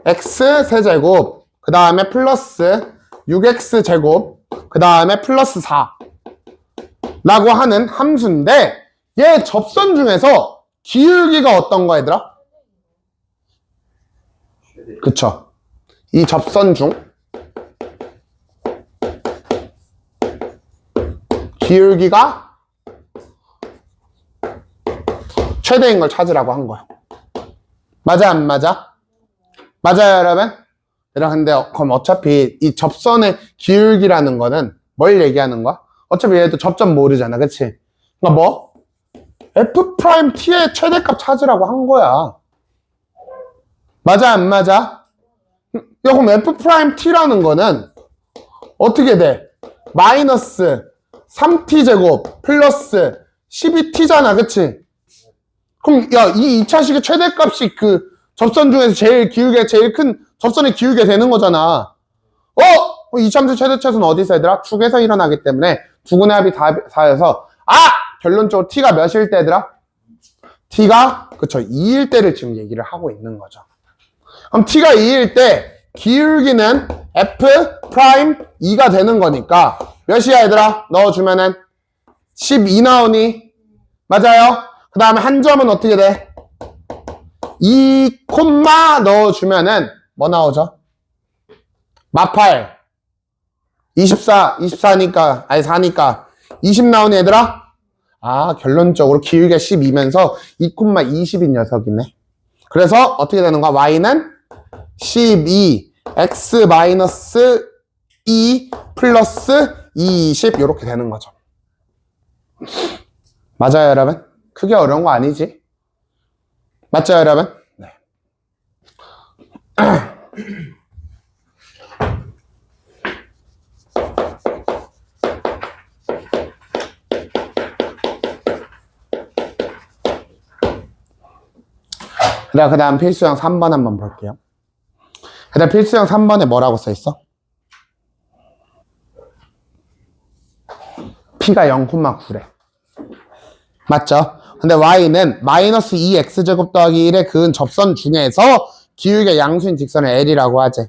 x 세제곱 그 다음에 플러스 6x 제곱 그 다음에 플러스 4 라고 하는 함수인데 얘 접선 중에서 기울기가 어떤 거 얘들아? 그쵸. 이 접선 중 기울기가 최대인 걸 찾으라고 한 거야. 맞아 안 맞아? 맞아요 여러분? 근데 그럼 어차피 이 접선의 기울기라는 거는 뭘 얘기하는 거야? 어차피 얘도 접점 모르잖아 그치? 그러니까 뭐? F'T의 최대값 찾으라고 한 거야. 맞아 안 맞아? 그럼 F'T라는 거는 어떻게 돼? 마이너스 3T제곱 플러스 12T잖아 그치? 그럼 야 이 2차식의 최대값이 그 접선 중에서 제일 기울기가 제일 큰 접선의 기울기가 되는 거잖아. 이참수 최대차수는 어디 있어 얘들아? 축에서 일어나기 때문에 두근의 합이 4여서 결론적으로 t가 몇일 때 얘들아? t가 그쵸 2일 때를 지금 얘기를 하고 있는 거죠. 그럼 t가 2일 때 기울기는 F'2가 되는 거니까 몇이야 얘들아? 넣어주면은 12 나오니? 맞아요? 그 다음에 한 점은 어떻게 돼? 2 콤마 넣어주면은 뭐 나오죠? 마팔 24니까 아니 4니까 20 나오니 얘들아? 결론적으로 기울기가 12면서 2 콤마 20인 녀석이네. 그래서 어떻게 되는 거야? y는 12 x 마이너스 2 플러스 20 이렇게 되는 거죠. 맞아요 여러분? 크게 어려운 거 아니지? 맞죠 여러분? 네. 그 다음 필수형 3번 한번 볼게요. 일단 필수형 3번에 뭐라고 써있어? P가 0,9래. 맞죠? 근데 Y는 마이너스 2X제곱 더하기 1의 그은 접선 중에서 기울기가 양수인 직선을 L이라고 하지.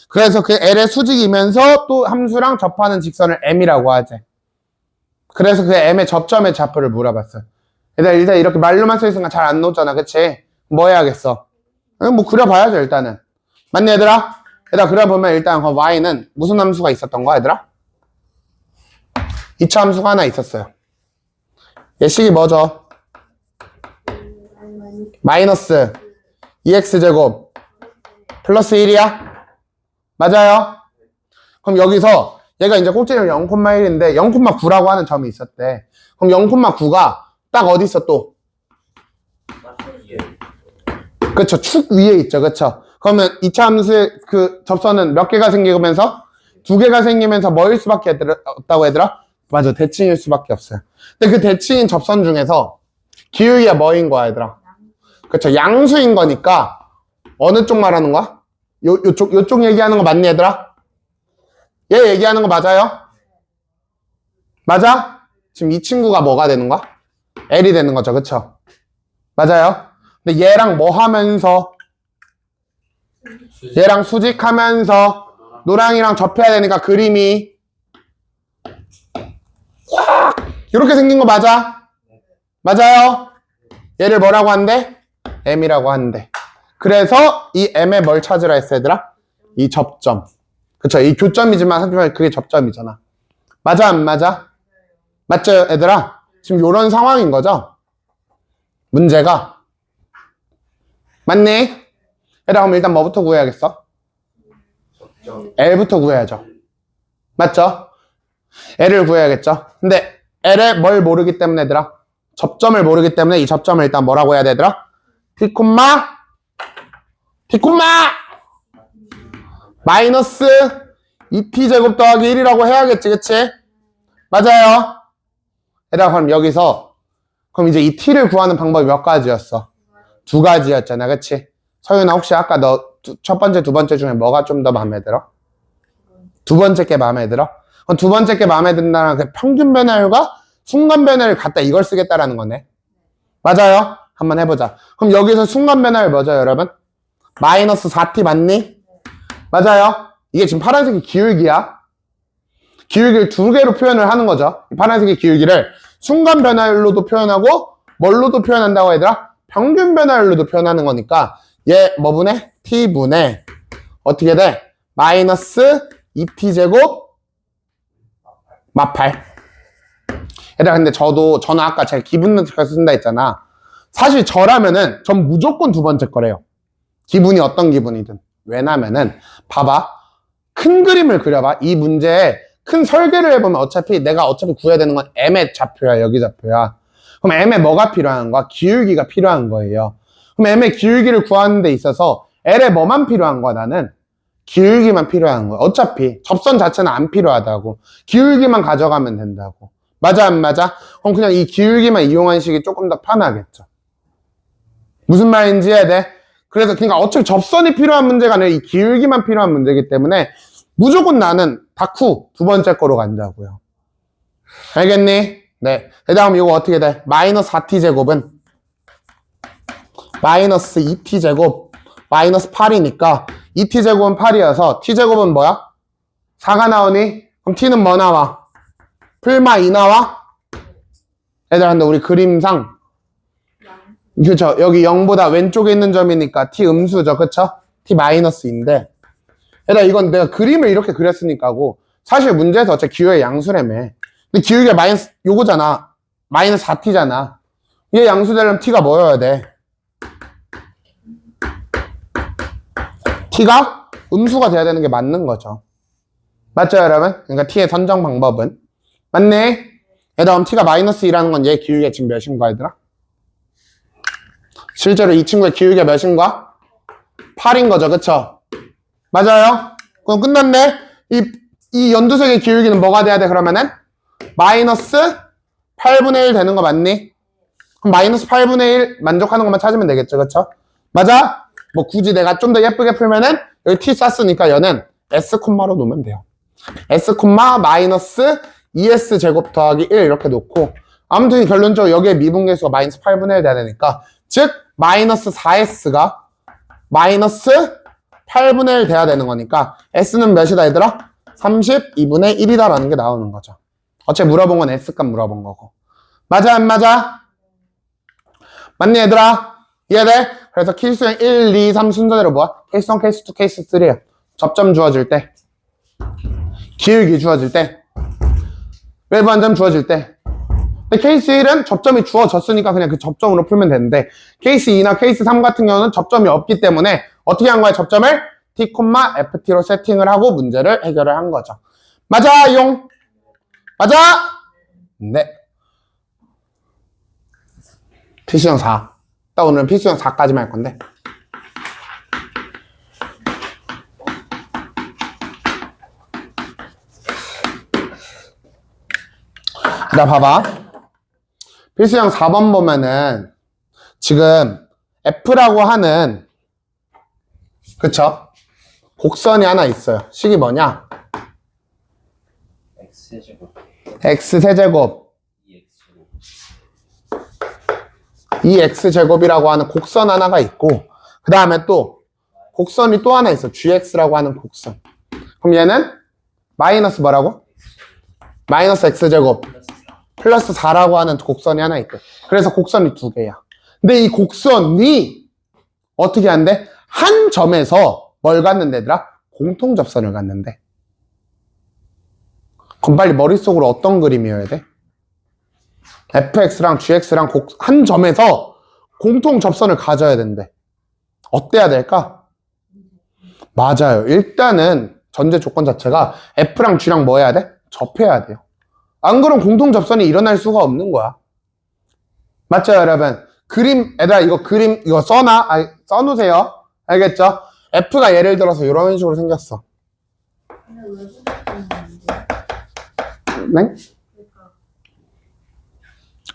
그래서 그 L의 수직이면서 또 함수랑 접하는 직선을 M이라고 하지. 그래서 그 M의 접점의 좌표를 물어봤어요. 일단 이렇게 말로만 써있으니까 잘 안 나오잖아. 그치? 뭐 해야겠어? 뭐 그려봐야죠 일단은. 맞니 얘들아? 그려보면 일단 그 Y는 무슨 함수가 있었던 거야 얘들아? 2차 함수가 하나 있었어요. 얘 식이 뭐죠? 마이너스 2x제곱 플러스 1이야? 맞아요? 그럼 여기서 얘가 이제 꼭지점 0,1인데 0,9라고 하는 점이 있었대. 그럼 0,9가 딱 어디 있어 또? 그쵸, 축 위에 있죠. 그쵸? 그러면 2차 함수의 그 접선은 몇 개가 생기면서? 2개가 생기면서 뭐일 수밖에 없다고 얘들아? 맞아, 대칭일 수밖에 없어요. 근데 그 대칭인 접선 중에서 기울기가 뭐인 거야 얘들아? 그쵸, 양수인 거니까 어느 쪽 말하는 거야? 요쪽 얘기하는 거 맞니 얘들아? 얘 얘기하는 거 맞아요? 맞아? 지금 이 친구가 뭐가 되는 거야? L이 되는 거죠. 그쵸? 맞아요? 근데 얘랑 뭐 하면서? 얘랑 수직하면서 노랑이랑 접해야 되니까 그림이 이렇게 생긴 거 맞아? 맞아요? 얘를 뭐라고 한대? M이라고 한대. 그래서 이 M의 뭘 찾으라 했어 얘들아? 이 접점. 그쵸? 이 교점이지만 하지만 그게 접점이잖아. 맞아 안 맞아? 맞죠 얘들아? 지금 요런 상황인 거죠? 문제가. 맞니? 얘들아 그럼 일단 뭐부터 구해야겠어? L부터 구해야죠. 맞죠? L을 구해야겠죠? 근데 L에 뭘 모르기 때문에 얘들아? 접점을 모르기 때문에 이 접점을 일단 뭐라고 해야 되더라? T, 마이너스 2t제곱 더하기 1이라고 해야겠지, 그치? 맞아요. 얘들아 그럼 여기서 그럼 이제 이 t를 구하는 방법이 몇 가지였어? 2가지였잖아, 그치? 서윤아 혹시 아까 너 첫 번째, 두 번째 중에 뭐가 좀 더 마음에 들어? 두 번째 게 마음에 들어? 그럼 두 번째 게 마음에 든다는 그 평균 변화율과 순간 변화를 갖다 이걸 쓰겠다라는 거네. 맞아요? 한번 해보자. 그럼 여기서 순간 변화를 뭐죠, 여러분? 마이너스 4t 맞니? 맞아요? 이게 지금 파란색이 기울기야. 기울기를 두 개로 표현을 하는 거죠. 이 파란색의 기울기를 순간 변화율로도 표현하고 뭘로도 표현한다고 얘들아? 평균 변화율로도 표현하는 거니까 얘 뭐분해? t분해 어떻게 돼? 마이너스 2t제곱 마팔. 얘들아 근데 저는 아까 제가 기분 넣기가 쓴다 했잖아. 사실 저라면은 전 무조건 두 번째 거래요. 기분이 어떤 기분이든. 왜냐면은 봐봐. 큰 그림을 그려봐. 이 문제에 큰 설계를 해보면 어차피 구해야 되는 건 m의 좌표야. 여기 좌표야. 그럼 m에 뭐가 필요한 거야? 기울기가 필요한 거예요. 그럼 m의 기울기를 구하는 데 있어서 l에 뭐만 필요한 거야? 나는 기울기만 필요한 거야. 어차피 접선 자체는 안 필요하다고. 기울기만 가져가면 된다고. 맞아 안 맞아? 그럼 그냥 이 기울기만 이용하는 식이 조금 더 편하겠죠. 무슨 말인지 이해야 돼? 그래서 그러니까 어차피 접선이 필요한 문제가 아니라 이 기울기만 필요한 문제이기 때문에 무조건 나는 다쿠 두 번째 거로 간다고요. 알겠니? 네. 그 다음 이거 어떻게 돼? 마이너스 4t제곱은 마이너스 2t제곱 마이너스 8이니까 2t제곱은 8이어서 t제곱은 뭐야? 4가 나오니? 그럼 t는 뭐 나와? 풀마 2 나와? 얘들아 근데 우리 그림상 그쵸 여기 0보다 왼쪽에 있는 점이니까 t 음수죠 그쵸? t 마이너스인데 얘들아 이건 내가 그림을 이렇게 그렸으니까고 사실 문제에서 어차피 기호의 양수라며. 근데 기울기가 마이너스 요거잖아. 마이너스 4t잖아. 얘 양수되려면 t가 뭐여야 돼? t가 음수가 돼야 되는 게 맞는 거죠. 맞죠 여러분? 그러니까 t의 선정 방법은 맞네? 얘들아 그럼 t가 마이너스 2라는 건 얘 기울기가 지금 몇인 거야 얘들아? 실제로 이 친구의 기울기가 몇인 거야? 8인 거죠 그쵸? 맞아요? 그럼 끝났네? 이 연두색의 기울기는 뭐가 돼야 돼 그러면은? 마이너스 8분의 1 되는 거 맞니? 그럼 마이너스 8분의 1 만족하는 것만 찾으면 되겠죠 그쵸? 맞아? 뭐 굳이 내가 좀 더 예쁘게 풀면은 여기 t 쌌으니까 얘는 s 콤마로 놓으면 돼요. s 콤마 마이너스 2s 제곱 더하기 1 이렇게 놓고 아무튼 결론적으로 여기에 미분계수가 마이너스 8분의 1 돼야 되니까 즉 마이너스 4s가 마이너스 8분의 1 돼야 되는 거니까 s는 몇이다 얘들아? 32분의 1이다 라는 게 나오는 거죠. 어차피 물어본 건 s값 물어본 거고. 맞아 안 맞아? 맞니 얘들아? 이해돼? 그래서 케이스형 1, 2, 3 순서대로 뭐야? 케이스 1, 케이스 2, 케이스 3야. 접점 주어질 때 기울기 주어질 때 외부 한 점 주어질 때. 근데 케이스 1은 접점이 주어졌으니까 그냥 그 접점으로 풀면 되는데 케이스 2나 케이스 3 같은 경우는 접점이 없기 때문에 어떻게 한 거야 접점을? t, ft로 세팅을 하고 문제를 해결을 한 거죠. 맞아 용? 맞아? 네. 필수형 4. 딱 오늘은 필수형 4까지만 할 건데 자 봐봐 필수형 4번 보면은 지금 F라고 하는 그쵸? 곡선이 하나 있어요. 식이 뭐냐? x제곱 x세제곱 2x제곱 2x제곱이라고 하는 곡선 하나가 있고 그 다음에 또 곡선이 또 하나 있어. gx라고 하는 곡선. 그럼 얘는 마이너스 뭐라고? 마이너스 x제곱 플러스 4라고 하는 곡선이 하나 있대. 그래서 곡선이 두 개야. 근데 이 곡선이 어떻게 한대? 한 점에서 뭘 갖는데 얘들아? 공통접선을 갖는데. 그럼 빨리 머릿속으로 어떤 그림이어야 돼? fx랑 gx랑 한 점에서 공통접선을 가져야 된대. 어때야 될까? 맞아요. 일단은 전제 조건 자체가 f랑 g랑 뭐 해야 돼? 접해야 돼요. 안 그럼 공통접선이 일어날 수가 없는 거야. 맞죠 여러분? 그림 얘들아 이거 그림 이거 써놓으세요. 알겠죠? F가 예를 들어서 이런 식으로 생겼어. 근데 왜 그랬는데? 네?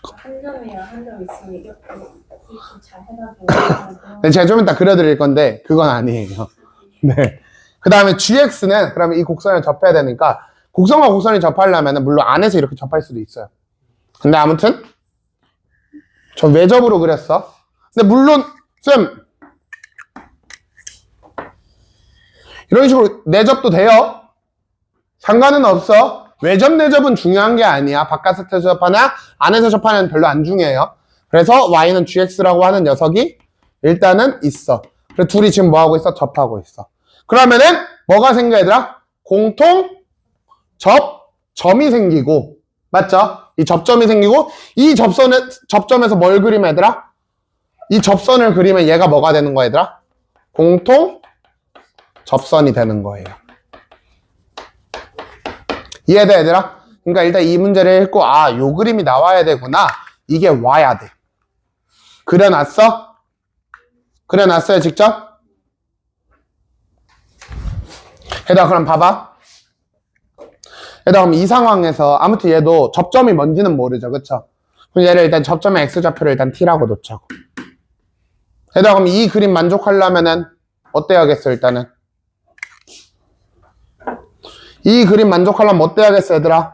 그러니까 한 점이랑 한 점 있으면 이렇게 잘 해가지고 네, 제가 좀 이따 그려드릴 건데 그건 아니에요. 네. 그 다음에 GX는 그러면 이 곡선을 접해야 되니까 곡선과 곡선이 접하려면 물론 안에서 이렇게 접할 수도 있어요. 근데 아무튼 저 외접으로 그렸어. 근데 물론 쌤 이런 식으로 내접도 돼요. 상관은 없어. 외접 내접은 중요한 게 아니야. 바깥에서 접하나 안에서 접하는 별로 안 중요해요. 그래서 y는 gx라고 하는 녀석이 일단은 있어. 그래서 둘이 지금 뭐 하고 있어? 접하고 있어. 그러면은 뭐가 생겨 얘들아? 공통 접점이 생기고, 맞죠? 이 접점이 생기고, 이 접점에서 뭘 그리면 얘들아? 이 접선을 그리면 얘가 뭐가 되는 거야 얘들아? 공통 접선이 되는 거예요. 이해돼 얘들아? 그러니까 일단 이 문제를 읽고 아, 요 그림이 나와야 되구나. 이게 와야 돼. 그려놨어? 그려놨어요 직접? 얘들아 그럼 봐봐. 얘들아 그럼 이 상황에서 아무튼 얘도 접점이 뭔지는 모르죠. 그쵸? 그럼 얘를 일단 접점의 x좌표를 일단 t라고 놓자고. 얘들아 그럼 이 그림 만족하려면은 어때야겠어 일단은? 이 그림 만족하려면 뭐 어때야겠어 얘들아?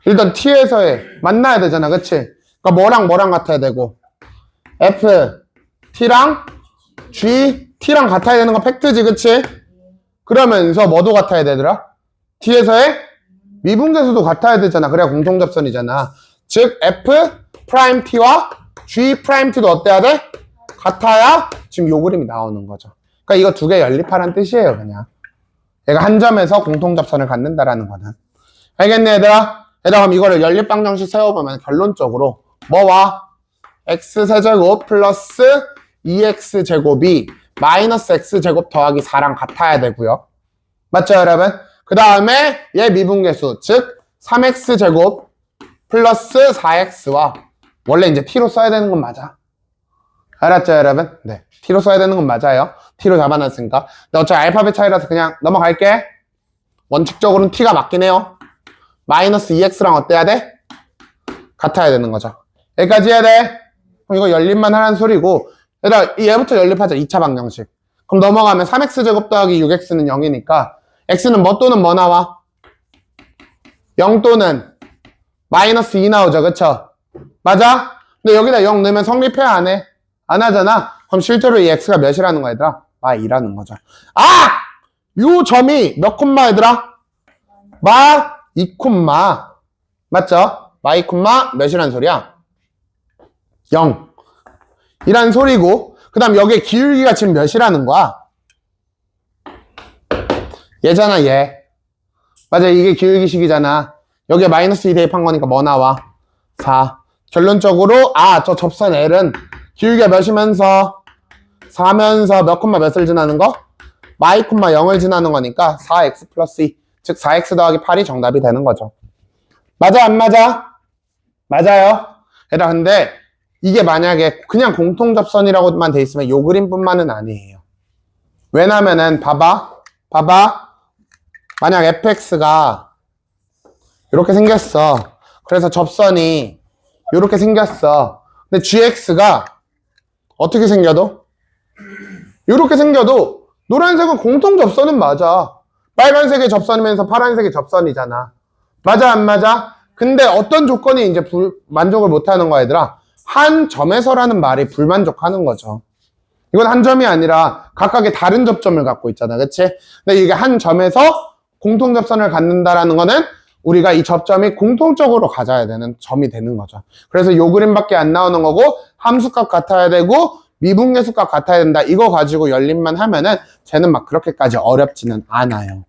일단 t에서의 만나야 되잖아. 그치? 그러니까 뭐랑 같아야 되고 f, t랑 g, t랑 같아야 되는 거 팩트지. 그치? 그러면서 뭐도 같아야 되더라? t에서의 미분계수도 같아야 되잖아. 그래야 공통접선이잖아. 즉 f 프라임 t와 g 프라임 t도 어때야 돼? 같아야 지금 요 그림이 나오는 거죠. 그러니까 이거 두 개 연립하라는 뜻이에요. 그냥 얘가 한 점에서 공통접선을 갖는다라는 거는. 알겠네 얘들아? 얘들아 그럼 이거를 연립방정식 세워보면 결론적으로 뭐와? x세제곱 플러스 2x제곱이 마이너스 x제곱 더하기 4랑 같아야 되고요. 맞죠 여러분? 그 다음에 얘 미분계수 즉 3x제곱 플러스 4x와 원래 이제 t로 써야 되는 건 맞아. 알았죠 여러분? 네, t로 써야 되는 건 맞아요. t로 잡아놨으니까. 근데 어차피 알파벳 차이라서 그냥 넘어갈게. 원칙적으로는 t가 맞긴 해요. 마이너스 2x랑 어때야 돼? 같아야 되는 거죠. 여기까지 해야 돼. 그럼 이거 연립만 하라는 소리고 얘들아 얘부터 연립하자. 2차 방정식. 그럼 넘어가면 3x제곱 더하기 6x는 0이니까 x는 뭐 또는 뭐 나와? 0 또는 마이너스 2 나오죠. 그쵸? 맞아? 근데 여기다 0 넣으면 성립해 안 해? 안 하잖아. 그럼 실제로 이 x가 몇이라는 거야 얘들아? 마 2라는 거죠. 아! 요 점이 몇 콤마 얘들아? 마 2 콤마. 맞죠? 마 2 콤마 몇이란 소리야? 0 이란 소리고 그 다음 여기에 기울기가 지금 몇이라는 거야? 얘잖아 얘. 맞아 이게 기울기식이잖아. 여기에 마이너스 2 대입한 거니까 뭐 나와? 4. 결론적으로 저 접선 L은 기울기가 몇이면서 4면서 몇 콤마 몇을 지나는 거? 마 2 콤마 0을 지나는 거니까 4x 플러스 2 즉 4x 더하기 8이 정답이 되는 거죠. 맞아 안 맞아? 맞아요. 얘들아 근데 이게 만약에 그냥 공통접선이라고만 돼 있으면 요 그림뿐만은 아니에요. 왜냐면은 봐봐 만약 fx가 이렇게 생겼어. 그래서 접선이 이렇게 생겼어. 근데 gx가 어떻게 생겨도 이렇게 생겨도 노란색은 공통접선은 맞아. 빨간색의 접선이면서 파란색의 접선이잖아. 맞아 안 맞아? 근데 어떤 조건이 이제 만족을 못하는 거야 얘들아? 한 점에서라는 말이 불만족하는 거죠. 이건 한 점이 아니라 각각의 다른 접점을 갖고 있잖아. 그치? 근데 이게 한 점에서 공통접선을 갖는다라는 거는 우리가 이 접점이 공통적으로 가져야 되는 점이 되는 거죠. 그래서 요 그림밖에 안 나오는 거고 함수값 같아야 되고 미분계수값 같아야 된다. 이거 가지고 연립만 하면은 쟤는 막 그렇게까지 어렵지는 않아요.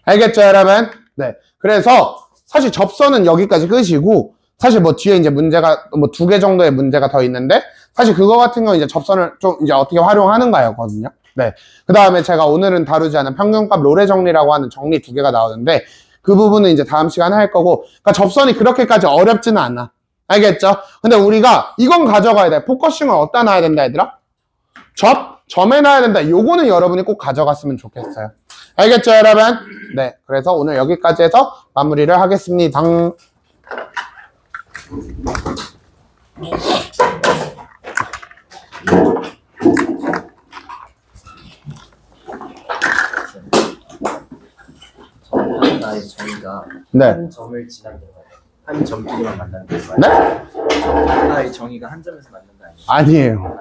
알겠죠 여러분? 네. 그래서 사실 접선은 여기까지 끝이고 사실 뭐 뒤에 이제 문제가 뭐 2개 정도의 문제가 더 있는데 사실 그거 같은 건 이제 접선을 좀 이제 어떻게 활용하는가였거든요. 네. 그 다음에 제가 오늘은 다루지 않은 평균값 로레 정리라고 하는 정리 2개가 나오는데 그 부분은 이제 다음 시간에 할 거고 그러니까 접선이 그렇게까지 어렵지는 않아. 알겠죠? 근데 우리가 이건 가져가야 돼. 포커싱을 어디다 놔야 된다 얘들아? 점에 놔야 된다. 요거는 여러분이 꼭 가져갔으면 좋겠어요. 알겠죠 여러분? 네. 그래서 오늘 여기까지 해서 마무리를 하겠습니다. 점하는 나의 점이가 네. 한 점을 지나는 거예요. 한 점끼리만 만나는 거예요. 네? 하나의 정의가 한 점에서 만난다 아니에요? 아니에요.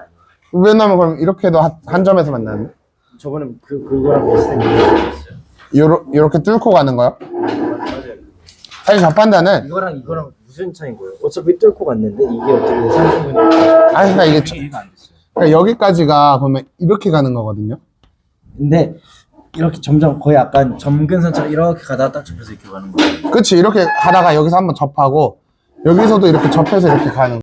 왜냐면 그럼 이렇게도 한 점에서 만나는데? 저번에 그거랑 비슷한 얘기 있었어요. 요렇게 뚫고 가는 거요? 맞아요. 사실 저 판단은 이거랑 무슨 차이인 거예요? 어차피 뚫고 갔는데 이게 어떻게 상승분이 아니 그러니까 이게 이해가 안 됐어요. 그러니까 여기까지가 보면 이렇게 가는 거거든요. 근데 이렇게 점점 거의 약간 점근선처럼 이렇게 가다가 딱 접혀서 이렇게 가는 거예요. 그치 이렇게 가다가 여기서 한번 접하고 여기서도 이렇게 접해서 이렇게 가는